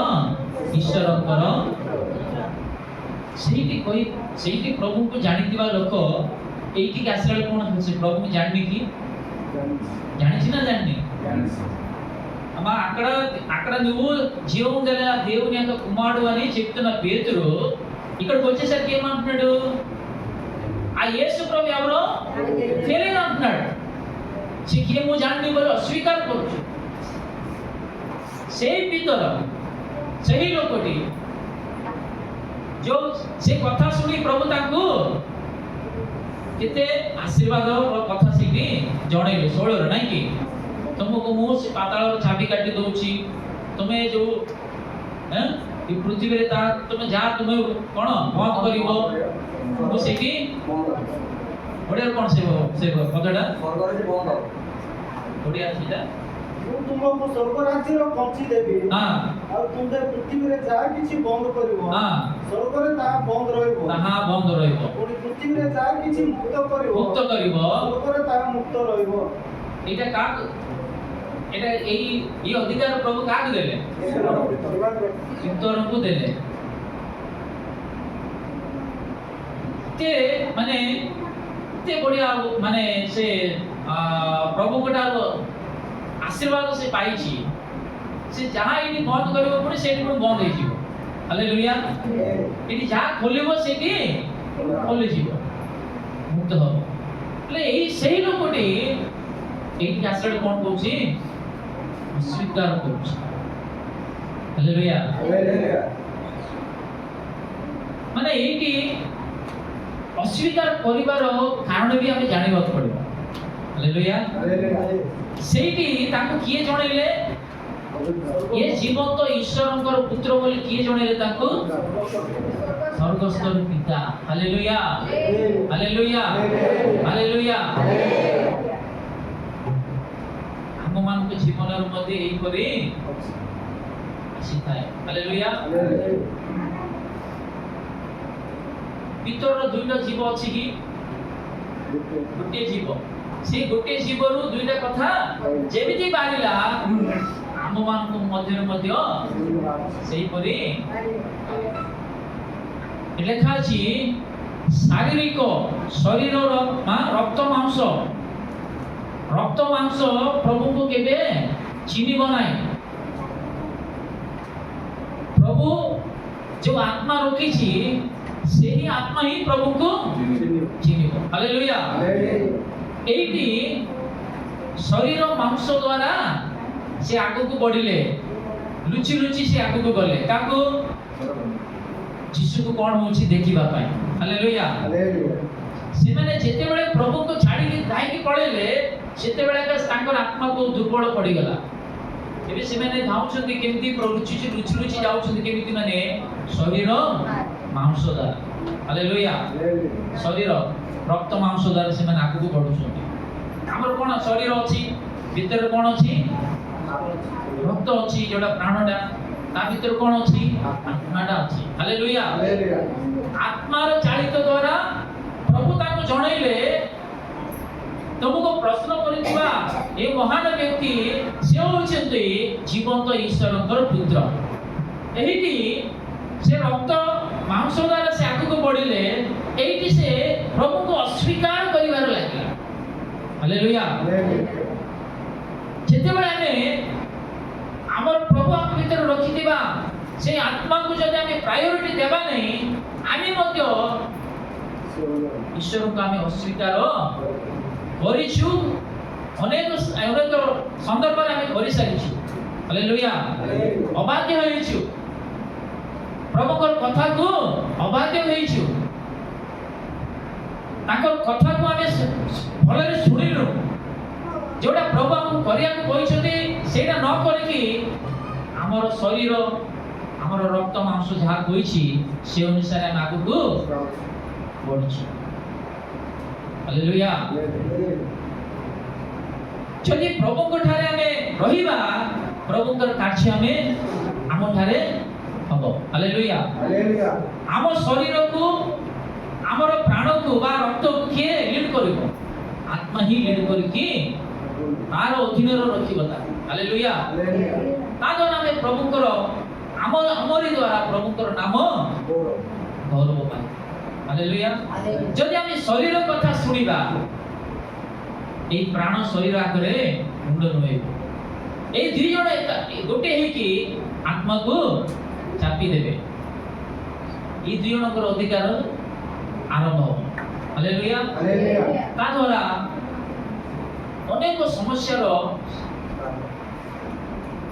ଈଶ୍ୱରଙ୍କର। ସେଇଠି ପ୍ରଭୁଙ୍କୁ ଜାଣିଥିବା ଲୋକ ଏଇଠିକି ଆସିଲା ବେଳେ କ'ଣ ହେଉଛି? ପ୍ରଭୁଙ୍କୁ ଜାଣିନି କି? ଜାଣିଛି ନା ଜାଣିନି? అమ్మా అక్కడ నువ్వు జీవం గల దేవుని యొక్క కుమారుడు అని చెప్తున్న పేతురు ఇక్కడికి వచ్చేసరికి ఏమంటున్నాడు? ఆ యేసు ప్రభు ఎవరో తెలియదు అంటున్నాడు। ସେ କିଏ ମୁଁ ଜାଣିନି ବୋଲି ଅସ୍ୱୀକାର କରୁଛୁ। ସେଇ ଭିତର ସେହି ଲୋକଟି ଯୋଉ ସେ କଥା ଶୁଣି ପ୍ରଭୁ ତାଙ୍କୁ କେତେ ଆଶୀର୍ବାଦ କଥା ସେଇଠି ଜଣେଇଲେ। 16 ନାଇଁ କି? ତୁମକୁ ମୁଁ ସେ ପାତାଳର ଚାବି କାଟି ଦଉଛି, ତୁମେ ଯୋଉ ଏ ପୃଥିବୀରେ ତୁମେ ଯାହା ତୁମେ କ'ଣ ବନ୍ଦ କରିବ, ମୁଁ ସେଇଠି ଓଡ଼ିଆରେ କ'ଣ ସେ ପଦଟା ଓଡ଼ିଆ ସେଇଟା, ମୁଁ ତୁମକୁ ସ୍ୱର୍ଗ ରାଜ୍ୟର ପହଞ୍ଚି ଦେବି, ଆଉ ତୁମେ ପୃଥିବୀରେ ଯାହା କିଛି ବନ୍ଦ କରିବ, ସ୍ୱର୍ଗରେ ତାହା ବନ୍ଦ ରହିବ, ପୁଣି ପୃଥିବୀରେ ଯାହା କିଛି ମୁକ୍ତ କରିବ, ସ୍ୱର୍ଗରେ ତାହା ମୁକ୍ତ ରହିବ। ଏଇଟା କାହାକୁ, ଏଇଟା ଏଇ ଅଧିକାର ପ୍ରଭୁ କାହାକୁ ଦେଲେ? ପିତରଙ୍କୁ ଦେଲେ। ते माने ते बढ़िया माने से प्रभु कोठारो आशीर्वाद से पाइछि से जहाँ इनी बंद करिवो पुणी सेठी पुणी बंद होई जिवो हालेलुया इनी जहाँ खोलिवो सेठी खोली जिवो मुक्त हो ले एही सेही लोकटी एही आश्रय कोन कहूछि स्वीकार करूछि हालेलुया माने एही अस्वीकार करिवार कारण भी हमें जानिबा पड़िबो हालेलुया सेठी ताको किए जणैले ये जीवंत ईश्वरंकर पुत्र बोली किए जणैले ताको स्वर्गस्थर पिता हालेलुया हालेलुया हालेलुया हम मान को जीवन मध्य एही करी आसीथाय हालेलुया भीतर दुईटा जीव अछि कि गोटे जीव से गोटे जीवरु दुईटा कथा जेमिति बारिला आम मान को मध्य सेही परी लेखा अछि शारीरिक शरीर रक्त मांस प्रभु को केबे चिनिब नाही प्रभु जो आत्मा रखी छी से ही आत्मा ही प्रभु को चिनिब हालेलुया एटी शरीर मांस द्वारा से आगु को बढ़िले लुचि लुचि से आगु को गले काको यीशु को कोन होछि देखिबा पाई हालेलुया से माने जेते बेले प्रभु को छाडी के दाई के पळेले सेते बेले का तांकर आत्मा को दुर्बल पड़ी गला एबे से माने धाउछन्ती केमिति प्रलुचि लुचि जाउछन्ती केमिति माने शरीर मांस द्वारा हालेलुया शरीर रक्त मांस द्वारा से माने आगु को बढ़ुछन्ती हमर कोन शरीर अछि भीतर कोन अछि रक्त अछि जोडा प्राणडा ता भीतर कोन अछि आत्माडा अछि हालेलुया आत्मार चालित द्वारा प्रभु ताको जणैले तुमको प्रश्न करितबा ए महान व्यक्ति से होछन्ती जीवंत ईश्वरंकर पुत्र एहिटी से रक्त मांस द्वारा से आगु को बढ़िले एहिटी से प्रभु को अस्वीकार करिवार लागिला हालेलुया जेते बेले हमें हमर प्रभु आप भीतर रखिथिबा से आत्मा को जदि हमें प्रायोरिटी देबा नहीं आमी मध्य ईश्वर को हमें अस्वीकार करिछु अनेक संदर्भ रे हमें करि सारिछु हालेलुया अबाध्य होइछु प्रभुकर कथा को अबाध्य होइछु ताकर कथा को हमें भलरे सुनिलु जोटा प्रभु हमको करिया को कहिसथि सेटा न करिकि हमर शरीर हमर रक्त मांस जहा कहिछि से अनुसार हम आगु को बढ़छु हालेलुया जदि प्रभु को ठारे हमें रहिबा प्रभुकर कार्य हमें हम ठारे हबो हालेलुया हम शरीर को हमर प्राण को बा रक्त को के लीड करिवो आत्मा ही लीड करके तार अधीन रखिबता हालेलुया ता द्वारा हमें प्रभुकर हमरी द्वारा प्रभुकर नाम गौरव पाए हालेलुया जदि हम शरीर कथा सुनिबा ए प्राण शरीर आगरे मुंड नोएबो ए दुई जण गोटे हे कि आत्मा को चापी देबे ई दुई जनकर अधिकार आरंभ हो हालेलुया ता द्वारा अनेक समस्या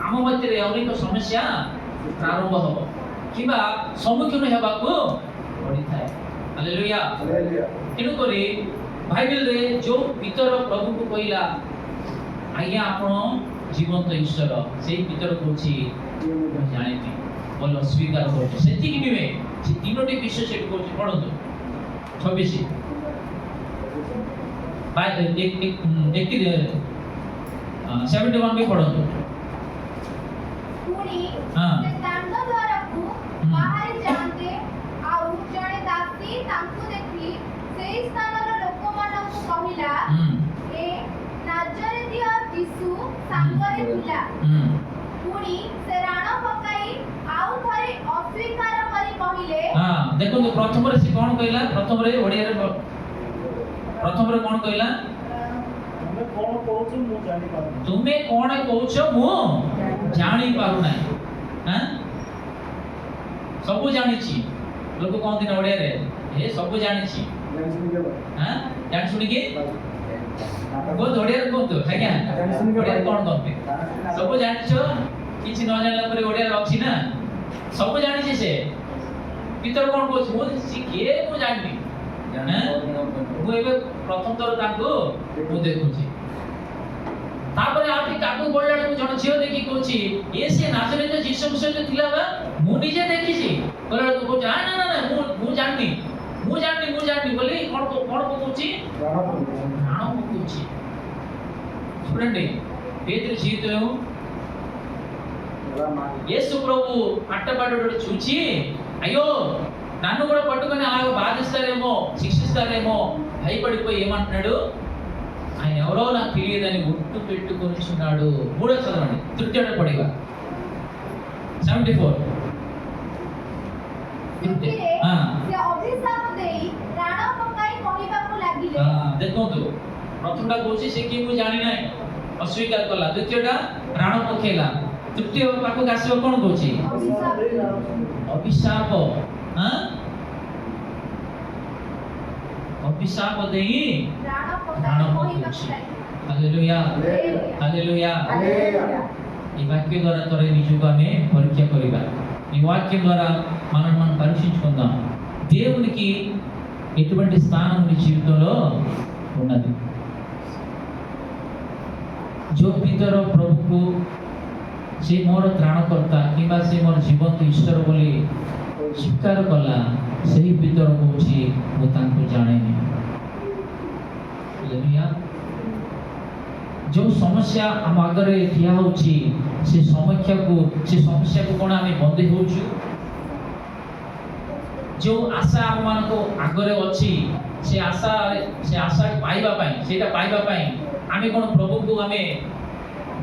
आम मध्य अनेक समस्या प्रारंभ हो किबा सम्मुखीन हेबा को पड़ी थाए हालेलुया तेणु करी बाइबल रे जो भीतर प्रभु को कहला आज्ञा आपण जीवंत ईश्वर सेही भीतर कोछि जानिबी बोल स्वीकार करछ सेति कि निवे से तीनोटी विषय सेट कोछि पढନ୍ତୁ 26 बाय एक 71 भी पढନ୍ତୁ पुणी हां से दांड द्वारा को बाहर जानते आउ जणे दासी तांकु देखि सेही स्थानर लोकमान को कहिला ए नाजरेतिया यीशु सांगरे थिला पुणी से राण पकाई आउ थरे अस्वीकार करी कहिले हां देखो प्रथम रे से कोन कहला प्रथम रे ओडिया रे प्रथम रे कोन कहला तुम्हें कौन कहूछ तुम्हें कोन कहूछ मु मु जानी पारु नै हां सब जानि छी लोग कोन दिन ओडिया रे ए सब जानि छी हां जान सुनी के को ओडिया रे कोन तो आज्ञा ओडिया कोन कहते सब जानि छ किछि न जानला पर ओडिया अछि ना सब जानि छी से भीतर कोन कहूछ मु के मु जानि मु एबे प्रथम थर ताको मु देखुची तापर आठी काकू बोलला को जण झियो देखि कहूची ए से नाजरेत यीशु सहित थिला बा मु निजे देखि छी बोलला को कहूछ ना ना ना मु जाननी बोली कोन कहूची प्राण कहूची చూడండి పేతురు జీవితం యేసు ప్రభు అట్టబడ్డడు చూచి అయ్యో నన్ను కూడా పట్టుకొని అలాగ బాధిస్తారేమో శిక్షిస్తారేమో భయపడిపోయి ఏమంటున్నాడు ఆయన ఎవరో నాకు తెలియదని గుర్తు పెట్టుకొనిచున్నాడు. మూడో చదవండి తృతీయ పడిగా 74 ଦେଖନ୍ତୁ ପ୍ରଥମଟା କହୁଛି ସେ କି ମୁଁ ଜାଣି ନାହିଁ ଅସ୍ୱୀକାର କଲା, ଦ୍ୱିତୀୟଟା ପ୍ରାଣ ପକେଇଲା, ତୃତୀୟ ପାଖକୁ ଆସିବ କଣ କହୁଛି ଅଭିଶାପ ଅଭିଶାପ ଦେଇ ପ୍ରାଣ ପକଉଛି. Hallelujah hallelujah. ఈ వాక్యం ద్వారా త్వర నిజంగా ఆమె పరీక్ష କରିବା. ఈ వాక్యం ద్వారా మనం పరీక్షించుకుందాం దేవునికి ఎటువంటి స్థానం నీ జీవితంలో ఉన్నది. जो भीतर प्रभु को से मोर त्राणकर्ता किबा से मोर जीवन तो ईश्वर बोली स्वीकार कला सही भीतर कहूची मु तांको जाने नहीं. हालेलुया. जो समस्या हम आगरे ठिया होची से समस्या को कोन आमे बंदी होछु, जो आशा हम मान को आगरे अछि से आशा पाइबा पाई सेटा पाइबा पाई आमे कोन प्रभु को आमे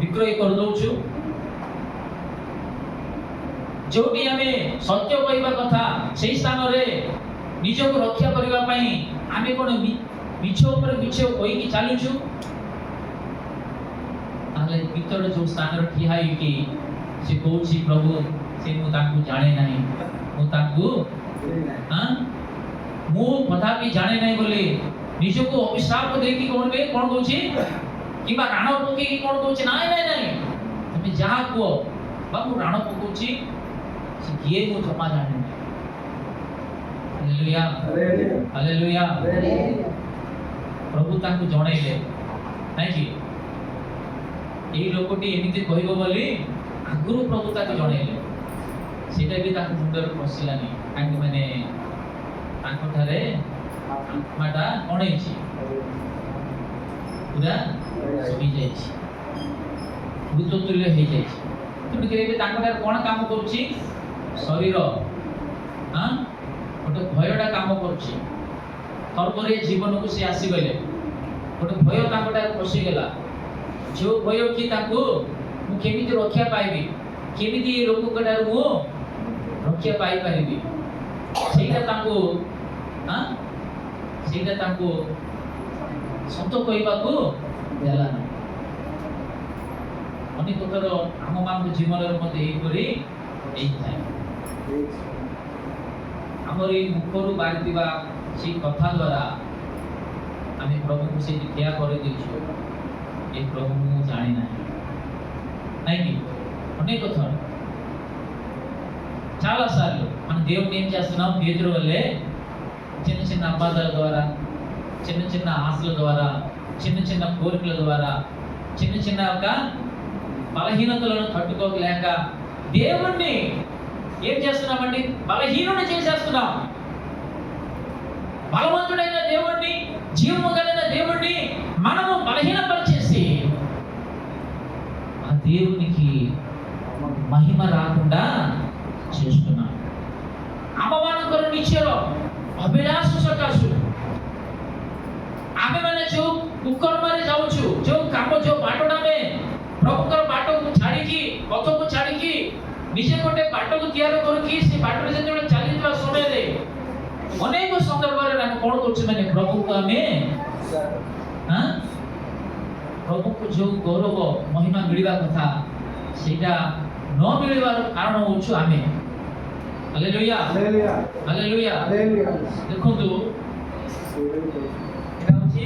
विक्रय कर दउछु. जोटी आमे सत्य कहबा कथा सेही स्थान रे निज को रक्षा करबा पाई आमे कोन मिछ ऊपर मिछ कोई की चालुछु. ताले भीतर जो स्थान रे ठिहाई की से कहूची प्रभु से मु ताकू जाने नहीं मु ताकू हां मु कथा भी जाने नहीं बोली निज को अभिशाप देकी कोन कहूची किबा राण पके की कोन कहूची नाही नाही नाही तुम जहा को बाबू राण पकोची से किए मु क्षमा जाने. Hallelujah hallelujah. प्रभु ताकू जणैले नाही कि एई लोकटी एमिति कहइबो बोली आगुरु प्रभु ताकू जणैले सेटा भी ताकू मुंडर पसिलानी काकी माने ताको थारे आत्माटा कोणैछि पूरा सुबी जाइछि मृत तुल्य हो जाइछि. तुम केबे ताको कोन काम करूछि शरीर हां गोटे भयटा काम करूछि तर्करे जीवन को से आसी गले गोटे भय ताकोटा पसि गेला. जो भय कि ताको मु केमिति रक्षा पाइबी केमिति लोक कटा मु रक्षा पाई परिबी सेटा ताको हां सेटा ताको सत्य कहबा को देला ना. अनेक थर आम मान जीवन मत एही थाए आमर मुखर बाहरी से कथा द्वारा आम प्रभु को से ठिया कर ये प्रभु मु जानी ना नहीं अनेक थर చాలా సార్లు మన దేవుని ఏం చేస్తున్నాం పేతురు వల్లే చిన్న చిన్న అబద్ధాల ద్వారా చిన్న చిన్న ఆశల ద్వారా చిన్న చిన్న కోరికల ద్వారా చిన్న చిన్న ఒక బలహీనతలను తట్టుకోలేక దేవుణ్ణి ఏం చేస్తున్నామండి బలహీనుని చేసేస్తున్నాం. బలవంతుడైన దేవుణ్ణి జీవము కలిగిన దేవుణ్ణి మనము బలహీనపరిచేసి ఆ దేవునికి మహిమ రాకుండా చేస్తున్నాం. ଆମମାନଙ୍କର ନିଜର ଅଭିଳାଷ ସକାଶୁ ଆମେ ମାନେ ଯୋଉ କୁକର୍ମରେ ଯାଉଛୁ ଯୋଉ କାମ ଯୋଉ ବାଟଟା ଆମେ ପ୍ରଭୁଙ୍କର ବାଟକୁ ଛାଡ଼ିକି ପଥକୁ ଛାଡ଼ିକି ନିଜେ ଗୋଟେ ବାଟକୁ ତିଆରି କରିକି ସେ ବାଟରେ ଯେତେବେଳେ ଚାଲିଥିବା ସମୟରେ ଅନେକ ସନ୍ଦର୍ଭରେ ଆମେ କ'ଣ କରୁଛୁ ମାନେ ପ୍ରଭୁକୁ ଆମେ ପ୍ରଭୁକୁ ଯୋଉ ଗୌରବ ମହିମା ମିଳିବା କଥା ସେଇଟା ନ ମିଳିବାର କାରଣ ହଉଛୁ ଆମେ। Hallelujah hallelujah. ଦେଖନ୍ତୁ এটা হচ্ছে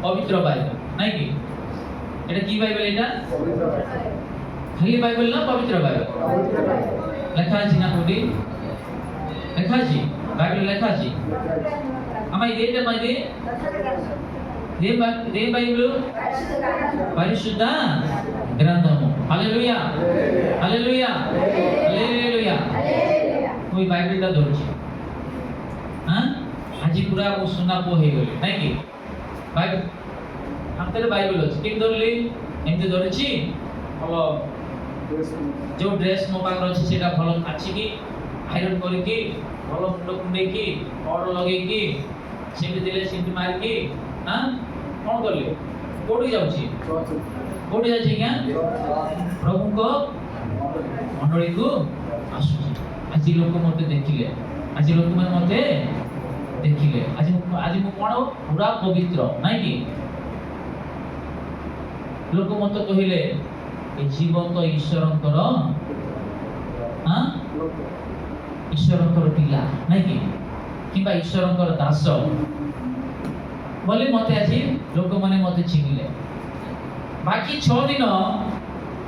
পবিত্র বাইবেল, নাই কি? এটা কি বাইবেল? এটা খালি বাইবেল না, পবিত্র বাইবেল। লেখা আছে না কোটি? লেখা আছে, বাইবেল লেখা আছে। আমায় ఇదేంటి మరి? ఇదే బైబిల్ పరిశుద్ధ గ్రంథము। హల్లెలూయా హల్లెలూయా హల్లెలూయా। ওই বাইবেলটা ধরছি, ଆଜି ପୁରା ମୁଁ ସୁନା ପୁଅ ହେଇଗଲି, ନାଇଁ କି? ବାଇବେଲ ହାତରେ ବାଇବେଲ ଅଛି, କେମିତି ଧରିଲି? ଏମିତି ଧରିଛି। ଭଲ ଯୋଉ ଡ୍ରେସ୍ ମୋ ପାଖରେ ଅଛି ସେଇଟା ଭଲ କାଚିକି ଆଇରନ୍ କରିକି ଭଲ ମୁଣ୍ଡ କୁଣ୍ଡେଇକି ପାଉଡର ଲଗେଇକି ସେମିତି ଦେଲେ ସେମିତି ମାରିକି କ'ଣ କଲି? କୋଉଠି ଯାଉଛି? କୋଉଠି ଯାଉଛି ଆଜ୍ଞା? ପ୍ରଭୁଙ୍କ ମଣ୍ଡଳୀକୁ ଆସୁଛି। ଆଜି ଲୋକ ମୋତେ ଦେଖିଲେ, ଆଜି ଲୋକମାନେ ମୋତେ ଦେଖିଲେ, ଆଜି ମୁଁ କ'ଣ ପୁରା ପବିତ୍ର, ନାଇଁ କି? ଲୋକ ମୋତେ କହିଲେ ଏ ଜୀବନ୍ତ ଈଶ୍ୱରଙ୍କର ଈଶ୍ୱରଙ୍କର ପିଲା, ନାଇଁ କି? କିମ୍ବା ଈଶ୍ୱରଙ୍କର ଦାସ ବୋଲି ମୋତେ ଆଜି ଲୋକମାନେ ମୋତେ ଚିହ୍ନିଲେ। ବାକି 6 ଦିନ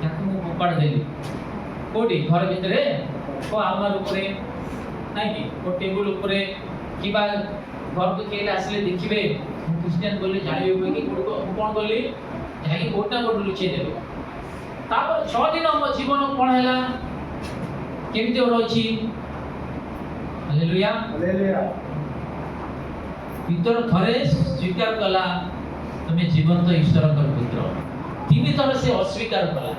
ତାକୁ ମୁଁ ଫୋପାଡ଼ି ଦେଲି। କୋଉଠି? ଘର ଭିତରେ, ଆଲମାର ଉପରେ, ନାଇଁ କି? ଟେବୁଲ ଉପରେ, କିମ୍ବା ଘରକୁ କିଏ ଆସିଲେ ଦେଖିବେ ମୁଁ ଖ୍ରୀଷ୍ଟିଆନ ବୋଲି ଜାଣିବେ କି ମୁଁ କ'ଣ କଲି? ଯାଇକି କୋଉଠି ନା କୋଉଠି ଲୁଚେଇ ଦେବେ। ତାପରେ 6 ଦିନ ମୋ ଜୀବନ କ'ଣ ହେଲା, କେମିତି ରହିଛି? Hallelujah hallelujah. ଭିତର ଥରେ ସ୍ୱୀକାର କଲା ତୁମେ ଜୀବନ୍ତ ଈଶ୍ୱରଙ୍କର ପୁତ୍ର। 3 ଥର ସେ ଅସ୍ୱୀକାର କଲା।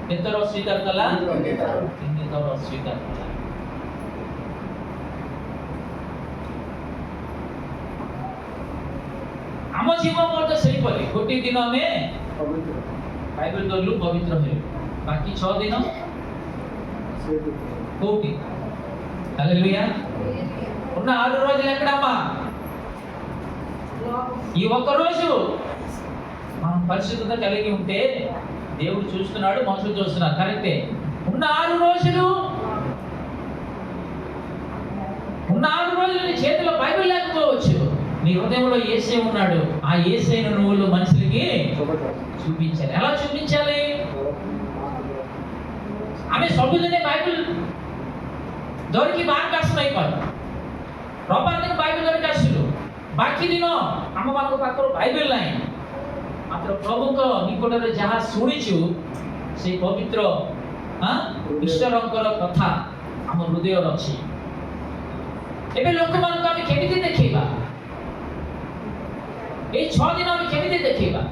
କେତେ ଥର ଅସ୍ୱୀକାର କଲା? 3 ଥର ଅସ୍ୱୀକାର କଲା। ଆମ ଜୀବନ ମଧ୍ୟ ସେହିପରି। ଗୋଟିଏ ଦିନ ଆମେ ବାଇବେଲ ଧରିଲୁ, ପବିତ୍ର ହେଲୁ, ବାକି 6 ଦିନ కోటి. హల్లెలూయా. ఉన్న 6 రోజులు ఎక్కడమ్మా? ఈ ఒక్క రోజు మనం పరిశుద్ధత కలిగి ఉంటే దేవుడు చూస్తున్నాడు, మనుషులు చూస్తున్నారు, కరెక్టే. ఉన్న 6 రోజులు నీ చేతిలో బైబిల్ లేకపోవచ్చు, నీ హృదయంలో యేసే ఉన్నాడు. ఆ యేసేను నువ్వు మనుషులకి చూపించాలి. ఎలా చూపించాలి? ଆମେ ସବୁଦିନ ବାଇବେଲ ଧରିକି ବାହାରକୁ ଆସିନାଇପାରୁ। ରବିବାର ଦିନ ବାଇବେଲ ଧରିକି ଆସିଲୁ, ବାକି ଦିନ ଆମମାନଙ୍କ ପାଖରେ ବାଇବେଲ ନାହିଁ। ମାତ୍ର ପ୍ରଭୁଙ୍କ ନିକଟରେ ଯାହା ଶୁଣିଛୁ ସେଇ ପବିତ୍ର ଈଶ୍ୱରଙ୍କର କଥା ଆମ ହୃଦୟରେ ଅଛି। ଏବେ ଲୋକମାନଙ୍କୁ ଆମେ କେମିତି ଦେଖେଇବା? এই 6 ଦିନ ଆମେ କେମିତି ଦେଖେଇବା?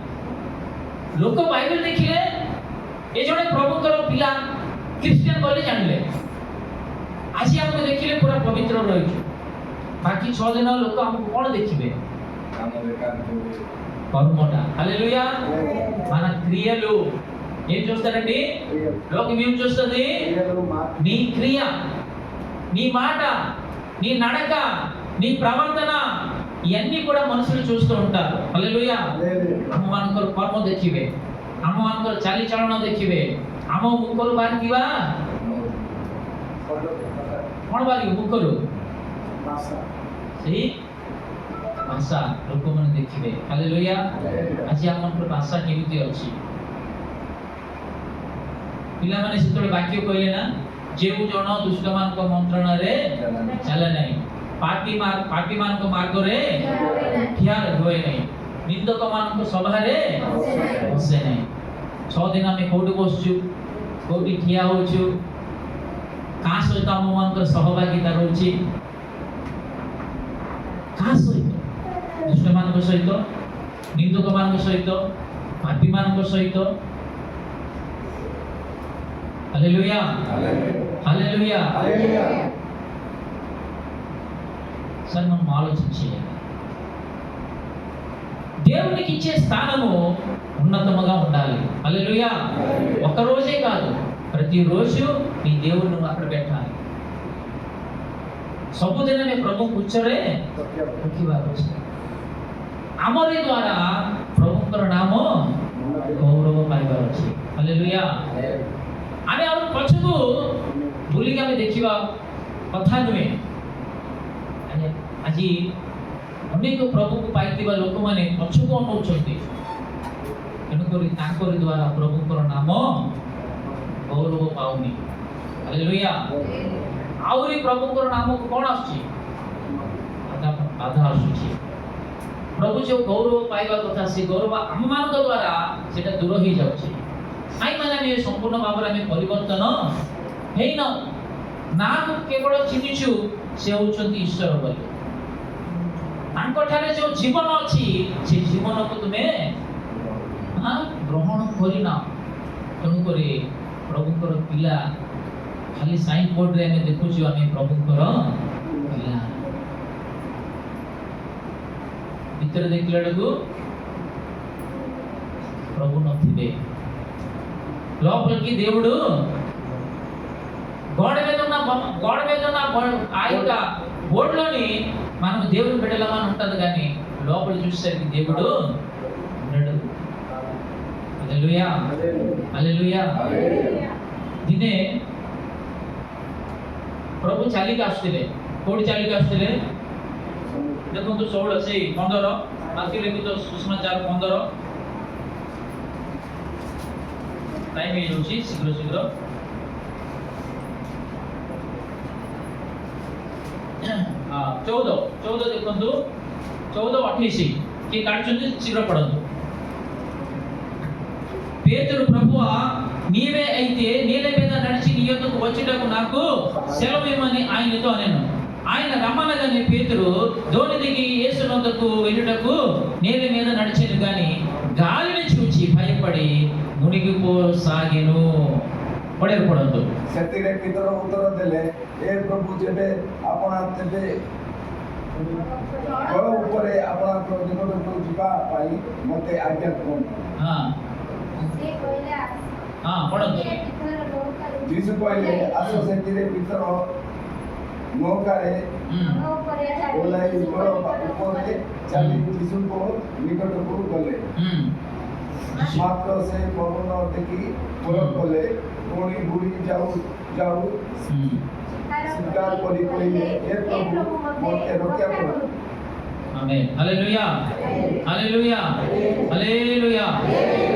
ଲୋକ ବାଇବେଲ ଦେଖିଲେ ଏ ଜଣେ ପ୍ରଭୁଙ୍କର ପିଲା ଖ୍ରୀଷ୍ଟିଆନ ବୋଲି ଜାଣିଲେ। ଆଜି ଆମକୁ ଦେଖିଲେ ପୁରା ପବିତ୍ର ରହିଛୁ, ବାକି 6 ଦିନ ଲୋକ ଆମକୁ କ'ଣ ଦେଖିବେ? కర్మట. హల్లెలూయా. మన క్రియలు ఏం చూస్తారండి? లోకం ఏం చూస్తుంది? నీ క్రియ, నీ మాట, నీ నడక, నీ ప్రవర్తన, ఇవన్నీ కూడా మనుషులు చూస్తూ ఉంటారు. హల్లెలూయా. ଆମମାନଙ୍କର କର୍ମ ଦେଖିବେ, ଆମମାନଙ୍କର ଚାଲିଚଳନ ଦେଖିବେ, ଆମ ମୁଖରୁ ବାହାରିଥିବା କ'ଣ ବାହାରିବ? ମୁଖରୁ ସେଇ ଭାଷା ଲୋକମାନେ ଦେଖିବେ। ହାଲେଲୁୟା। ଆଜି ଆମମାନଙ୍କର ଭାଷା କେମିତି ଅଛି? ପିଲାମାନେ ସେତେବେଳେ ବାକ୍ୟ କହିଲେ ନା, ଯେଉଁ ଜଣ ଦୁଷ୍ଟମାନଙ୍କ ମନ୍ତ୍ରଣାରେ ଚାଲେ ନାହିଁ, ପାପୀମାନଙ୍କ ମାର୍ଗରେ ଠିଆ ହୁଏ ନାହିଁ, ନିନ୍ଦକମାନଙ୍କ ସଭାରେ ବସେ ନାହିଁ। 6 ଦିନ ଆମେ କୋଉଠି ବସୁଛୁ, କୋଉଠି ଠିଆ ହଉଛୁ, କାହା ସହିତ ଆମମାନଙ୍କର ସହଭାଗିତା ରହୁଛି? କାହା ସହିତ? ଦୁଷ୍ଟମାନଙ୍କ ସହିତ, ନିନ୍ଦକମାନଙ୍କ ସହିତ, ପାପୀମାନଙ୍କ ସହିତ। హల్లెలూయా హల్లెలూయా హల్లెలూయా। సరే మనం ఆలోచించేయాలి. దేవునికి ఇచ్చే స్థానము ఉన్నతముగా ఉండాలి. హల్లెలూయా. ఒక రోజే కాదు, ప్రతిరోజు నీ దేవుడిని అక్కడ పెట్టాలి. ସବୁଦିନ ଆମେ ପ୍ରଭୁଙ୍କୁ ଉଚ୍ଚରେ ରଖିବାର ଅଛି। ଆମରି ଦ୍ୱାରା ପ୍ରଭୁଙ୍କର ନାମ ଗୌରବ ପାଇବାର ଅଛି। ହାଲେଲୁୟା। ଆମେ ଆଉ ପଛକୁ ବୁଲିକି ଆମେ ଦେଖିବା କଥା ନୁହେଁ। ଆଜି ଅନେକ ପ୍ରଭୁକୁ ପାଇଥିବା ଲୋକମାନେ ପଛକୁ ଅନଉଛନ୍ତି, ତେଣୁକରି ତାଙ୍କରି ଦ୍ୱାରା ପ୍ରଭୁଙ୍କର ନାମ ଗୌରବ ପାଉନି। ହାଲେଲୁୟା। ଆହୁରି ପ୍ରଭୁଙ୍କର ନାମକୁ କ'ଣ ଆସୁଛି? ବାଧା ଆସୁଛି। ପ୍ରଭୁ ଯେଉଁ ଗୌରବ ପାଇବା କଥା, ସେ ଗୌରବ ଆମମାନଙ୍କ ଦ୍ୱାରା ସେଟା ଦୂର ହେଇଯାଉଛି। କାହିଁକି ଆମେ ସମ୍ପୂର୍ଣ୍ଣ ଭାବରେ ଆମେ ପରିବର୍ତ୍ତନ ହେଇନ, ନାକୁ କେବଳ ଚିହ୍ନିଛୁ ସେ ହେଉଛନ୍ତି ଈଶ୍ୱର ବୋଲି। ତାଙ୍କଠାରେ ଯେଉଁ ଜୀବନ ଅଛି ସେ ଜୀବନକୁ ତୁମେ ଗ୍ରହଣ କରିନ। ତେଣୁକରି ପ୍ରଭୁଙ୍କର ପିଲା ଖାଲି ସାଇନ୍ ବୋର୍ଡରେ ଆମେ ଦେଖୁଛୁ ଆମେ ପ୍ରଭୁଙ୍କର ପିଲା, ଭିତରେ ଦେଖିଲା ବେଳକୁ ప్రభు నొప్పిదే లోపలికి దేవుడు గోడ మీద ఉన్న ఆ యొక్క బోర్డులోని మనం దేవుని బిడ్డలమని ఉంటుంది, కానీ లోపల చూసేసరికి దేవుడు ఉండడు. హల్లెలూయా, హల్లెలూయా. ଦିନେ ପ୍ରଭୁ ଚାଲିକି ଆସୁଥିଲେ। କୋଉଠି ଚାଲିକି ଆସୁଥିଲେ? ଦେଖନ୍ତୁ 16 ସେଇ 15 ମାର୍କ ଲେଖିତ ସୁସମାଚାର 15 ଟାଇମ୍ ହେଇଯାଉଛି, ଶୀଘ୍ର ଶୀଘ୍ର। ହଁ 14 ଦେଖନ୍ତୁ, 14-28 କିଏ କାଢୁଛନ୍ତି ଶୀଘ୍ର ପଢନ୍ତୁ। పేతురు ప్రభువా నీవే అయితే నీళ్ళ మీద నడిచి నీ యొద్దకు వచ్చుటకు నాకు సెలవిమ్మని ఆయనతో అనెను. ఆయన రమ్మనగానే పేతురు దోణి దిగి యేసు వద్దకు వెళ్ళుటకు నీళ్ళ మీద నడిచెను, గాని గాలిని చూచి భయపడి మునిగిపోసాగెను। పడదు ସେଥିରେ ପିତର ଉତ୍ତର ଦେଲେ, ଏ ପ୍ରଭୁ ଯେବେ ଆପଣ ତେବେ ଜଳ ଉପରେ ଆପଣଙ୍କ ନିକଟକୁ ଯିବା ପାଇଁ ମୋତେ ଆଜ୍ଞା କରନ୍ତୁ। ଯୀଶୁ କହିଲେ, ଆସ। ସେଥିରେ ପିତର ନୌକାରେ ଓହ୍ଲାଇ ଜଳ ଉପରେ ଚାଲି ଯୀଶୁଙ୍କ ନିକଟକୁ ଗଲେ। ମାତ୍ର ସେ ପବନ ଦେଖି ଭୟ କଲେ, ପୁଣି ବୁଡ଼ି ଯାଉ ଯାଉ ସ୍ୱୀକାର କରି କହିଲେ, ଏ ପ୍ରଭୁ ମୋତେ ରକ୍ଷା କରନ୍ତୁ। ଆମେନ୍, ହାଲେଲୁୟା, ହାଲେଲୁୟା, ହାଲେଲୁୟା।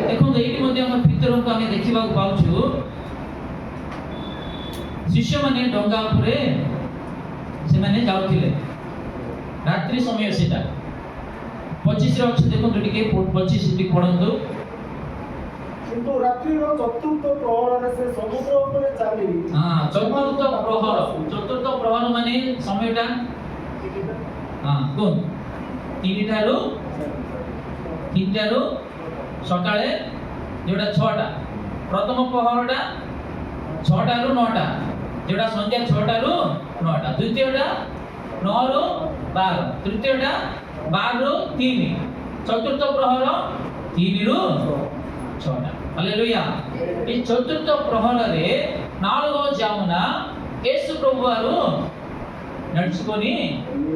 ଦେଖନ୍ତୁ ଏଇଠି ମଧ୍ୟ ଆମ ପିତରଙ୍କୁ ଆମେ ଦେଖିବାକୁ ପାଉଛୁ। ଶିଷ୍ୟମାନେ ଡଙ୍ଗା ଉପରେ ସେମାନେ ଯାଉଥିଲେ, ରାତ୍ରି ସମୟ ସେଟା। 25ରେ ଅଛି, ଦେଖନ୍ତୁ ଟିକେ 25 ଟିକେ ପଢନ୍ତୁ। କିନ୍ତୁ ରାତ୍ରିର ଚତୁର୍ଥ ପ୍ରହରରେ ସେ ସମୁଦ୍ର ଉପରେ ଚାଲି ଚତୁର୍ଥ ପ୍ରହର ମାନେ ସମୟଟା কোন 3টাରୁ ସକାଳେ ଯୋଉଟା 6ଟା, ପ୍ରଥମ ପ୍ରହରଟା 6ଟାରୁ 9ଟା, ଯୋଉଟା ସନ୍ଧ୍ୟା 6ଟାରୁ 9ଟା, ଦ୍ୱିତୀୟଟା 9ରୁ 12, ତୃତୀୟଟା 12ରୁ 3, ଚତୁର୍ଥ ପ୍ରହର 3ରୁ 6ଟା। హల్లెలూయా। ఈ చతుర్థ ప్రహరరే 4వ జామున యేసు ప్రభు వారు నడుచుకొని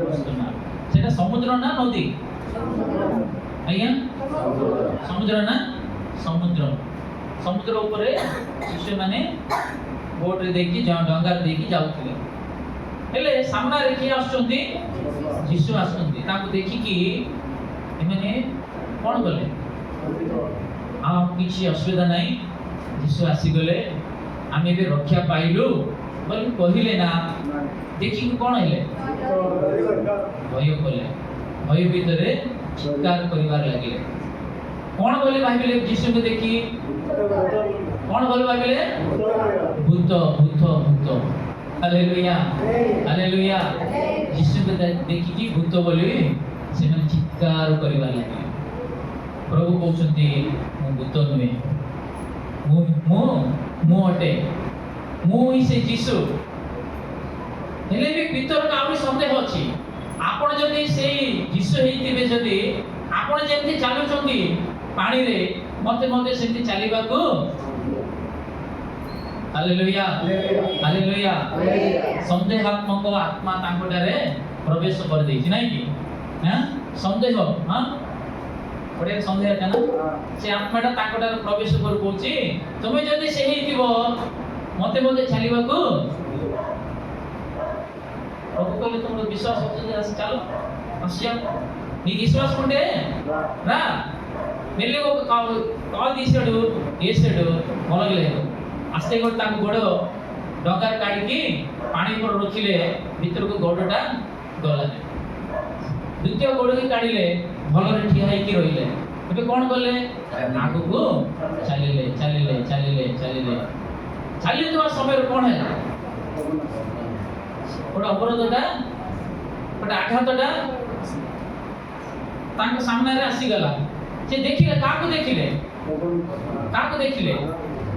వస్తున్నారు। সেটা সমুদ্র না নদী? আଜ୍ଞା ସମୁଦ୍ର ନା? ସମୁଦ୍ର ଉପରେ ଶିଷ୍ୟମାନେ ବୋଟରେ ଦେଇକି ଡଙ୍ଗାରେ ଦେଇକି ଯାଉଥିଲେ। ହେଲେ ସାମ୍ନାରେ କିଏ ଆସୁଛନ୍ତି? ଯୀଶୁ ଆସୁଛନ୍ତି। ତାଙ୍କୁ ଦେଖିକି ଏମାନେ କ'ଣ କଲେ? ଆଉ କିଛି ଅସୁବିଧା ନାହିଁ, ଯୀଶୁ ଆସିଗଲେ, ଆମେ ଏବେ ରକ୍ଷା ପାଇଲୁ ବୋଲି କହିଲେ ନା? ଦେଖିକି କ'ଣ ହେଲେ? ଭୟ କଲେ, ଭୟ ଭିତରେ ଚିତ୍କାର କରିବାର ଲାଗିଲେ। କ'ଣ ବୋଲି ଭାବିଲେ? ଯୀଶୁଙ୍କୁ ଦେଖି କ'ଣ ବୋଲି ଭାବିଲେ? ଭୂତ, ଭୂତ, ଭୂତ। Hallelujah, hallelujah. ଯୀଶୁଙ୍କୁ ଦେଖିକି ଭୂତ ବୋଲି ସେମାନେ ଚିତ୍କାର କରିବାର ଲାଗିଲେ। ପ୍ରଭୁ କହୁଛନ୍ତି, ମୁଁ ଭୂତ ନୁହେଁ, ମୁଁ ଅଟେ, ମୁଁ ହିଁ ସେ ଯୀଶୁ। ହେଲେ ବି ଭିତରକୁ ଆହୁରି ସନ୍ଦେହ ଅଛି। ଆପଣ ଯଦି ସେଇ ଯୀଶୁ ହେଇଥିବେ, ଯଦି ଆପଣ ଯେମିତି ଚାଲୁଛନ୍ତି ପାଣିରେ, ମତେ ସେମିତି ଚାଲିବାକୁ ହାଲେଲୁୟା ହାଲେଲୁୟା। ସନ୍ଦେହାତ୍ମକ ଆତ୍ମା ତାଙ୍କଠାରେ ପ୍ରବେଶ କରିଦେଇଛି ନାଇଁ କି? ସନ୍ଦେହ ଗୋଟେ ସନ୍ଦେହ ନା ସେ ଆତ୍ମାଟା ତାଙ୍କଠାରେ ପ୍ରବେଶ କରି କହୁଛି ତମେ ଯଦି ସେ ହେଇଥିବ ମତେ ବୋଧେ ଚାଲିବାକୁ। ପ୍ରଭୁ କହିଲେ ତୁମର ବିଶ୍ୱାସ ଅଛି ଚାଲ ଆସିଯାओ నీకు విశ్వాసం ఉంటే రా వెళ్ళి ఒక కాల్ తీసాడు వేసాడు మొలగలేదు ଆସ୍ତେ ଗୋଟେ ତାଙ୍କୁ ଗୋଡ଼ ଡଙ୍ଗାରେ କାଢ଼ିକି ପାଣି ଉପରେ ରଖିଲେ ଭିତରକୁ ଗୋଡ଼ଟା ଗଲାନି। ଦ୍ୱିତୀୟ ଗୋଡ଼କି କାଢ଼ିଲେ ଭଲରେ ଠିଆ ହେଇକି ରହିଲେ। ଏବେ କ'ଣ କଲେ ଆଗକୁ ଚାଲିଲେ ଚାଲିଲେ ଚାଲିଲେ ଚାଲିଲେ ଚାଲିଥିବା ସମୟରେ କ'ଣ ହେଲା ଗୋଟେ ଅବରୋଧଟା ଗୋଟେ ଆଘାତଟା ତାଙ୍କ ସାମ୍ନାରେ ଆସିଗଲା। ସେ ଦେଖିଲେ କାହାକୁ ଦେଖିଲେ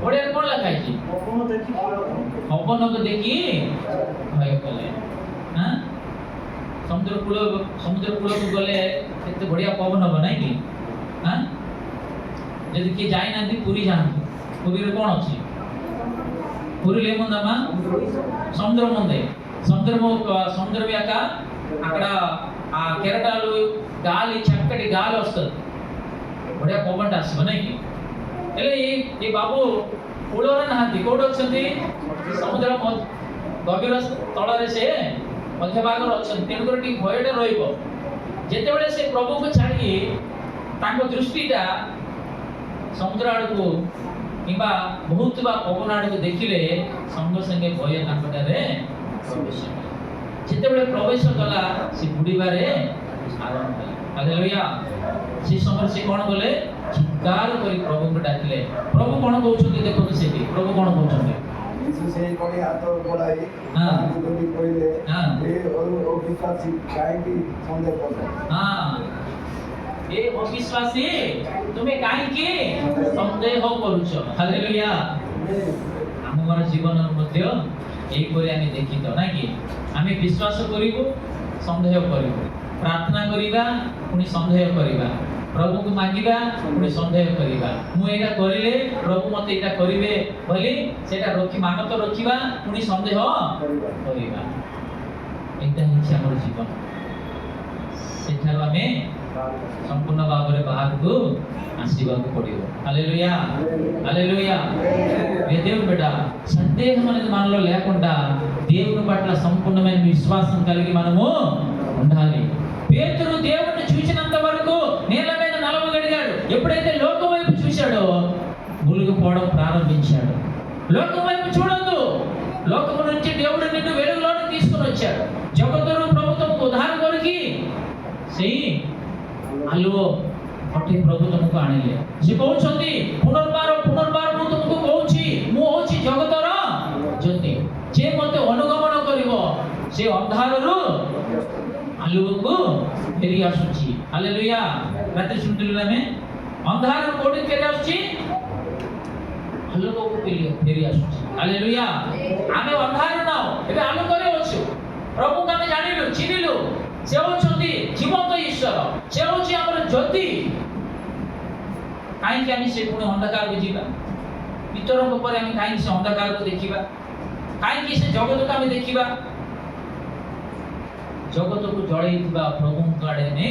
ଓଡ଼ିଆରେ କ'ଣ ଲେଖା ହେଇଛି ପବନକୁ ଦେଖି ଭୟ କଲେ। ସମୁଦ୍ର କୂଳକୁ ଗଲେ କେତେ ବଢ଼ିଆ ପବନ ହବ ନାଇଁ କି? ଯଦି କିଏ ଯାଇନାହାନ୍ତି ପୁରୀ ଯାଆନ୍ତୁ। ପୁରୀରେ କ'ଣ ଅଛି? పురిలో ఏముందమ్మా సముద్రం ఉంది సముద్రం యొక్క అక్కడ ఆ కెరటాలు గాలి చక్కటి గాలి వస్తుంది ବଢ଼ିଆ ପବନଟା ଆସିବ ନାଇଁ କି? ହେଲେ ଏ ବାବୁ କୂଳରେ ନାହାନ୍ତି କୋଉଠି ଅଛନ୍ତି? ସମୁଦ୍ର ଗଭୀର ତଳରେ ସେ ମଧ୍ୟଭାଗରେ ଅଛନ୍ତି। ତେଣୁକରି ଟିକେ ଭୟଟା ରହିବ। ଯେତେବେଳେ ସେ ପ୍ରଭୁକୁ ଛାଡ଼ି ତାଙ୍କ ଦୃଷ୍ଟିଟା ସମୁଦ୍ର ଆଡ଼କୁ କିମ୍ବା ବହୁଥିବା ପବନ ଆଡ଼କୁ ଦେଖିଲେ ସଙ୍ଗେ ସଙ୍ଗେ ଭୟ ତାଙ୍କଠାରେ ପ୍ରବେଶ କଲା। ଯେତେବେଳେ ପ୍ରବେଶ କଲା ସେ ବୁଡ଼ିବାରେ ଆରମ୍ଭ କଲା। ହାଲେଲୁୟା। ସେ ସମୟରେ ସେ କ'ଣ କଲେ? ଚିତ୍କାର କରି ପ୍ରଭୁଙ୍କୁ ଡାକିଲେ। ପ୍ରଭୁ କ'ଣ କହୁଛନ୍ତି ଦେଖନ୍ତୁ ସେଠି। ପ୍ରଭୁ କ'ଣ କହୁଛନ୍ତି? यीशु से कोई हाथ बढ़ाई ताकि तो भी कहले ए अविश्वासी काहे की संदेह करले। ए अविश्वासी तुम्हें काहे की संदेह करूछ। हालेलुया। हमर जीवन मध्य एई परि आमे देखि त ना कि आमे विश्वास करिवो संदेह करिवो प्रार्थना करिबा पुनी संदेह करिबा प्रभु को मांगिबा पुनी संदेह करिबा मु एटा करिले प्रभु मते एटा करिवे बोली सेटा रखि मानत रखिबा पुनी संदेह करिबा एटा हिच हमर जीवन सेठार आमे संपूर्ण भाବରେ ବାହାରକୁ ଆସିବାକୁ ପଡ଼ିବ। Hallelujah hallelujah. దేవుని బిడ్డ సందేహం అనేది మనలో లేకుండా దేవుని పట్ల సంపూర్ణమైన విశ్వాసం కలిగి మనము ఉండాలి। పేతురు దేవుణ్ణి చూసినంత వరకు నేల మీద నలవగలిగాడు। ఎప్పుడైతే లోకం వైపు చూశాడో మునిగిపోవడం ప్రారంభించాడు। లోకం వైపు చూడొద్దు। లోకము నుంచి దేవుడు నిన్ను వెలుగులోకి తీసుకొని వచ్చాడు। జగతురు ప్రభుత్వకు ఉదాహరణ కొరికి ସେଇ ଆଲୁଅ ପଠେଇ ପ୍ରଭୁ ତୁମକୁ ଆଣିଲେ। ସେ କହୁଛନ୍ତି ପୁନର୍ବାର ମୁଁ ତୁମକୁ କହୁଛି ମୁଁ ହଉଛି ଜଗତର ଜ୍ୟୋତି। ଯେ ମୋତେ ଅନୁଗମନ କରିବ ସେ ଅନ୍ଧାରରୁ ଆଲୁଅକୁ ଫେରି ଆସୁଛି। ହାଲେଲୁୟା। ରାତି ଶୁଣିଥିଲୁ ଆମେ ଅନ୍ଧାରରୁ କୋଉଠି ଫେରି ଆସୁଛି? ଆଲୋକକୁ ଫେରି ଆସୁଛି। ହାଲେଲୁୟା। ଆମେ ଅନ୍ଧାରରେ ନାହୁଁ ଏବେ ଆଲୋକରେ ଅଛୁ। ପ୍ରଭୁଙ୍କୁ ଆମେ ଜାଣିଲୁ ଚିହ୍ନିଲୁ। ସେ ହେଉଛନ୍ତି ଜୀବନ୍ତ ଈଶ୍ୱର। ସେ ହେଉଛି ଆମର ଜ୍ୟୋତି। କାହିଁକି ଆମେ ସେ ପୁଣି ଅନ୍ଧକାରକୁ ଯିବା? ପିତରଙ୍କ ପରେ ଆମେ କାହିଁକି ସେ ଅନ୍ଧକାରକୁ ଦେଖିବା? କାହିଁକି ସେ ଜଗତକୁ ଆମେ ଦେଖିବା? ଜଗତକୁ ଜଳେଇଥିବା ପ୍ରଭୁଙ୍କ ଆଡ଼େ ଆମେ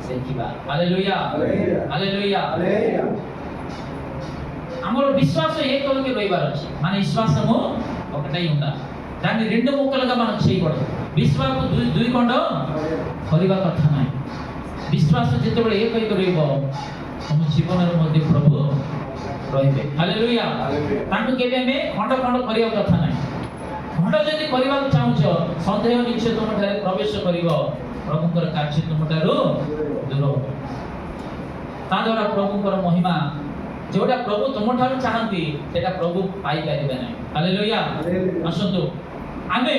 ଦେଖିବା। Hallelujah hallelujah. ଆମର విశ్వాస ఏకముగా ରହିବାର ଅଛି। మన విశ్వాసము ఒకటై ఉండాలి। దాన్ని రెండు ముక్కలుగా మనం చేయకూడదు। విశ్వాసకు ଦୁଇ ଖଣ୍ଡ କରିବା କଥା ନାହିଁ। ବିଶ୍ୱାସ ଯେତେବେଳେ ଏକ ହେଇକି ରହିବ ଆମ ଜୀବନରେ ମଧ୍ୟ ପ୍ରଭୁ ରହିବେ। ହାଲେଲୁୟା। ତାଙ୍କୁ କେବେ ଆମେ ଖଣ୍ଡ ଖଣ୍ଡ କରିବା କଥା ନାହିଁ। ଖଣ୍ଡ ଯଦି କରିବାକୁ ଚାହୁଁଛ ସନ୍ଦେହ ନିଶ୍ଚୟ ତୁମଠାରେ ପ୍ରବେଶ କରିବ। ପ୍ରଭୁଙ୍କର କାର୍ଯ୍ୟ ତୁମଠାରୁ ଦୂର ହେବ। ତା ଦ୍ୱାରା ପ୍ରଭୁଙ୍କର ମହିମା ଯୋଉଟା ପ୍ରଭୁ ତୁମଠାରୁ ଚାହାନ୍ତି ସେଟା ପ୍ରଭୁ ପାଇପାରିବେ ନାହିଁ। ହାଲେଲୁୟା। ଆସନ୍ତୁ ଆମେ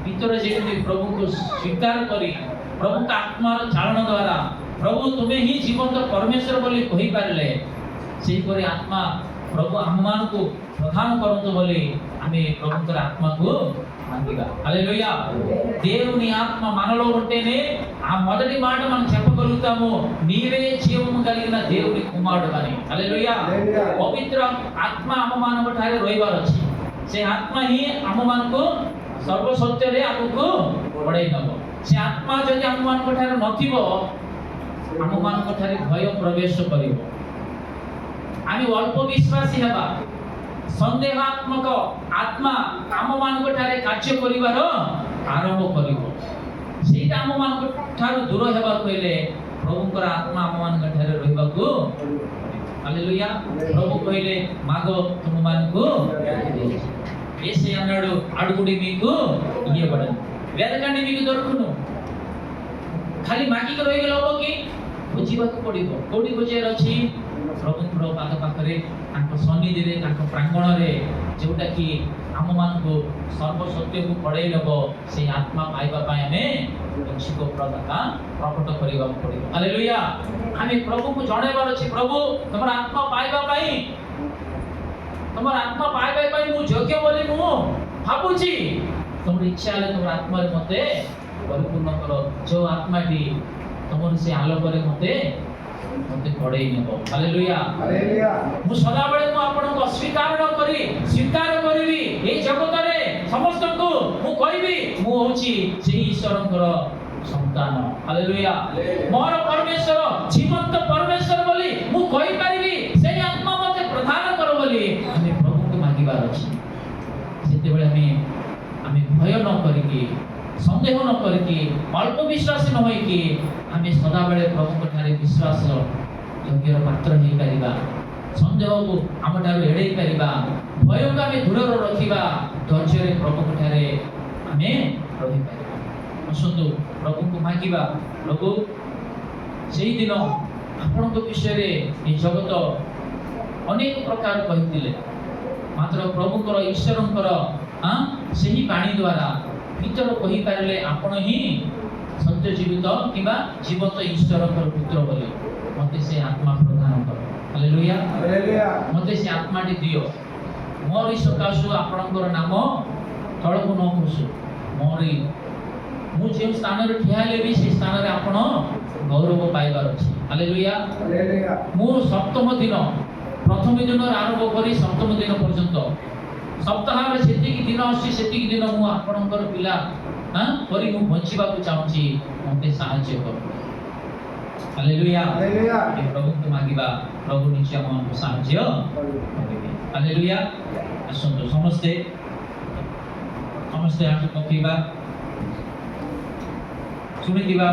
ଭିତରେ ଯେମିତି ପ୍ରଭୁଙ୍କୁ ସ୍ୱୀକାର କରି ପ୍ରଭୁଙ୍କ ଆତ୍ମାର ଚାଳନ ଦ୍ୱାରା ପ୍ରଭୁ ତୁମେ ହିଁ ଜୀବନ୍ତ ପରମେଶ୍ୱର ବୋଲି କହିପାରିଲେ ସେହିପରି ଆତ୍ମା प्रभु आममानकु प्रदान करंतु बोली आमे प्रभुंकर आत्मकु मांगिबा హల్లెలూయా దేవుని ఆత్మ మనలో ఉంటేనే ఆ మొదటి మాట మనం చెప్పగలుగుతాము నీవే జీవము కలిగిన దేవుని కుమారుడు అని హల్లెలూయా పవిత్ర ఆత్మ ଆମମାନଙ୍କ ଠାରେ ରହିବାର ଅଛି ସେ ଆତ୍ମା ହିଁ ଆମମାନଙ୍କୁ ସର୍ବ ସତ୍ୟରେ ଆମକୁ ବଢେଇ ନବ ସେ ଆତ୍ମା ଯଦି ଆମମାନଙ୍କ ଠାରେ ନଥିବ ଆମମାନଙ୍କ ଠାରେ ଭୟ ପ୍ରବେଶ କରିବ ଆମେ ଅଳ୍ପ ବିଶ୍ୱାସୀ ହେବା ସନ୍ଦେହାତ୍ମକ ଆତ୍ମା ଆମମାନଙ୍କ ଠାରେ କାର୍ଯ୍ୟ କରିବାର ଆରମ୍ଭ କରିବ ସେଇଟା ଆମମାନଙ୍କ ଠାରୁ ଦୂର ହେବାକୁ ହେଲେ ପ୍ରଭୁଙ୍କର ଆତ୍ମା ଆମମାନଙ୍କ ଠାରେ ରହିବାକୁ హల్లెలూయా ప్రభు କହିଲେ మాగ ତୁମମାନଙ୍କୁ యేసయ్య అన్నాడు అడుగుడి మీకు ఇయ్యబడను వెదకండి మీకు దొరుకును ଖାଲି ମାଗିକି ରହିଗଲେ ହବ କି ବୁଝିବାକୁ ପଡିବ କୋଉଠି ବୁଝିବାର ଅଛି ପ୍ରଭୁଙ୍କର ପାଦ ପାଖରେ ତାଙ୍କ ସନ୍ନିଧିରେ ତାଙ୍କ ପ୍ରାଙ୍ଗଣରେ ଯୋଉଟା କି ଆମମାନଙ୍କୁ ସର୍ବ ସତ୍ୟକୁ ପଢେଇ ନେବ ସେଇ ଆତ୍ମା ପାଇବା ପାଇଁ ଆମେ ଇଚ୍ଛୁକ ପ୍ରକଟ କରିବାକୁ ପଡିବ ହାଲେଲୁୟା ଆମେ ପ୍ରଭୁଙ୍କୁ ଜଣାଇବାର ଅଛି ପ୍ରଭୁ ତମର ଆତ୍ମା ପାଇବା ପାଇଁ ମୁଁ ଯୋଗ୍ୟ ବୋଲି ମୁଁ ଭାବୁଛି ତମର ଇଚ୍ଛା ହେଲେ ତମର ଆତ୍ମାରେ ମତେ ପରିପୂର୍ଣ୍ଣ କର ଯୋଉ ଆତ୍ମାଟି ତମର ସେ ଆଲୋକରେ ମତେ ପଢେଇ ନେବ ହାଲେଲୁୟା ମୁଁ ସଦାବେଳେ ମୁଁ ଆପଣଙ୍କୁ ଅସ୍ୱୀକାର ନ କରି ସ୍ୱୀକାର କରିବି ଏଇ ଜଗତରେ ସମସ୍ତଙ୍କୁ ମୁଁ କହିବି ମୁଁ ହଉଛି ସେଇ ଈଶ୍ୱରଙ୍କର ସନ୍ତାନ ହାଲେଲୁୟା ମୋର ପରମେଶ୍ୱର ଜୀବନ୍ତ ପରମେଶ୍ୱର ବୋଲି ମୁଁ କହିପାରିବି ସେଇ ଆତ୍ମା ମତେ ପ୍ରଦାନ କର ବୋଲି ଆମେ ପ୍ରଭୁଙ୍କୁ ମାଗିବାର ଅଛି ସେତେବେଳେ ଆମେ ଭୟ ନ କରିକି ସନ୍ଦେହ ନ କରିକି ଅଳ୍ପ ବିଶ୍ୱାସୀ ନ ହୋଇକି ଆମେ ସଦାବେଳେ ପ୍ରଭୁଙ୍କ ଠାରେ ବିଶ୍ୱାସ ଯୋଗ୍ୟର ପାତ୍ର ହେଇପାରିବା ସନ୍ଦେହକୁ ଆମ ଠାରୁ ଏଡ଼େଇ ପାରିବା ଭୟକୁ ଆମେ ଦୂରରେ ରଖିବା ଧୈର୍ଯ୍ୟରେ ପ୍ରଭୁଙ୍କ ଠାରେ ଆମେ ରହିପାରିବା ଆସନ୍ତୁ ପ୍ରଭୁଙ୍କୁ ମାଗିବା ପ୍ରଭୁ ସେଇଦିନ ଆପଣଙ୍କ ବିଷୟରେ ଏ ଜଗତ ଅନେକ ପ୍ରକାର କହିଥିଲେ ମାତ୍ର ପ୍ରଭୁଙ୍କର ଈଶ୍ୱରଙ୍କର ସେହି ବାଣୀ ଦ୍ୱାରା ଭିତର କହିପାରିଲେ ଆପଣ ହିଁ ସତ୍ୟ ଜୀବିତ କିମ୍ବା ଜୀବନ୍ତ ଈଶ୍ୱରଙ୍କର ପୁତ୍ର ବୋଲି ମତେ ସେ ଆତ୍ମା ପ୍ରଦାନ କର ହାଲେଲୁୟା ମତେ ସେ ଆତ୍ମାଟି ଦିଅ ମୋରି ସକାଶୁ ଆପଣଙ୍କର ନାମ ତଳକୁ ନ ଖସୁ ମୁଁ ଯେଉଁ ସ୍ଥାନରେ ଠିଆ ହେଲେ ବି ସେ ସ୍ଥାନରେ ଆପଣ ଗୌରବ ପାଇବାର ଅଛି ହାଲେଲୁୟା ମୁଁ ସପ୍ତମ ଦିନ ପ୍ରଥମ ଦିନରୁ ଆରମ୍ଭ କରି ସପ୍ତମ ଦିନ ପର୍ଯ୍ୟନ୍ତ ସପ୍ତାହରେ ଯେତିକି ଦିନ ଆସୁଛି ସେତିକି ଦିନ ମୁଁ ଆପଣଙ୍କର ପିଲା କରି ମୁଁ ବଞ୍ଚିବାକୁ ଚାହୁଁଛି ମତେ ସାହାଯ୍ୟ କର ହାଲେଲୁୟା ପ୍ରଭୁଙ୍କୁ ମାଗିବା ପ୍ରଭୁ ନିଶ୍ଚୟ ଆମକୁ ସାହାଯ୍ୟ କରିବେ ହାଲେଲୁୟା ଆସନ୍ତୁ ସମସ୍ତେ ହାତ ପକେଇବା ଶୁଣିଥିବା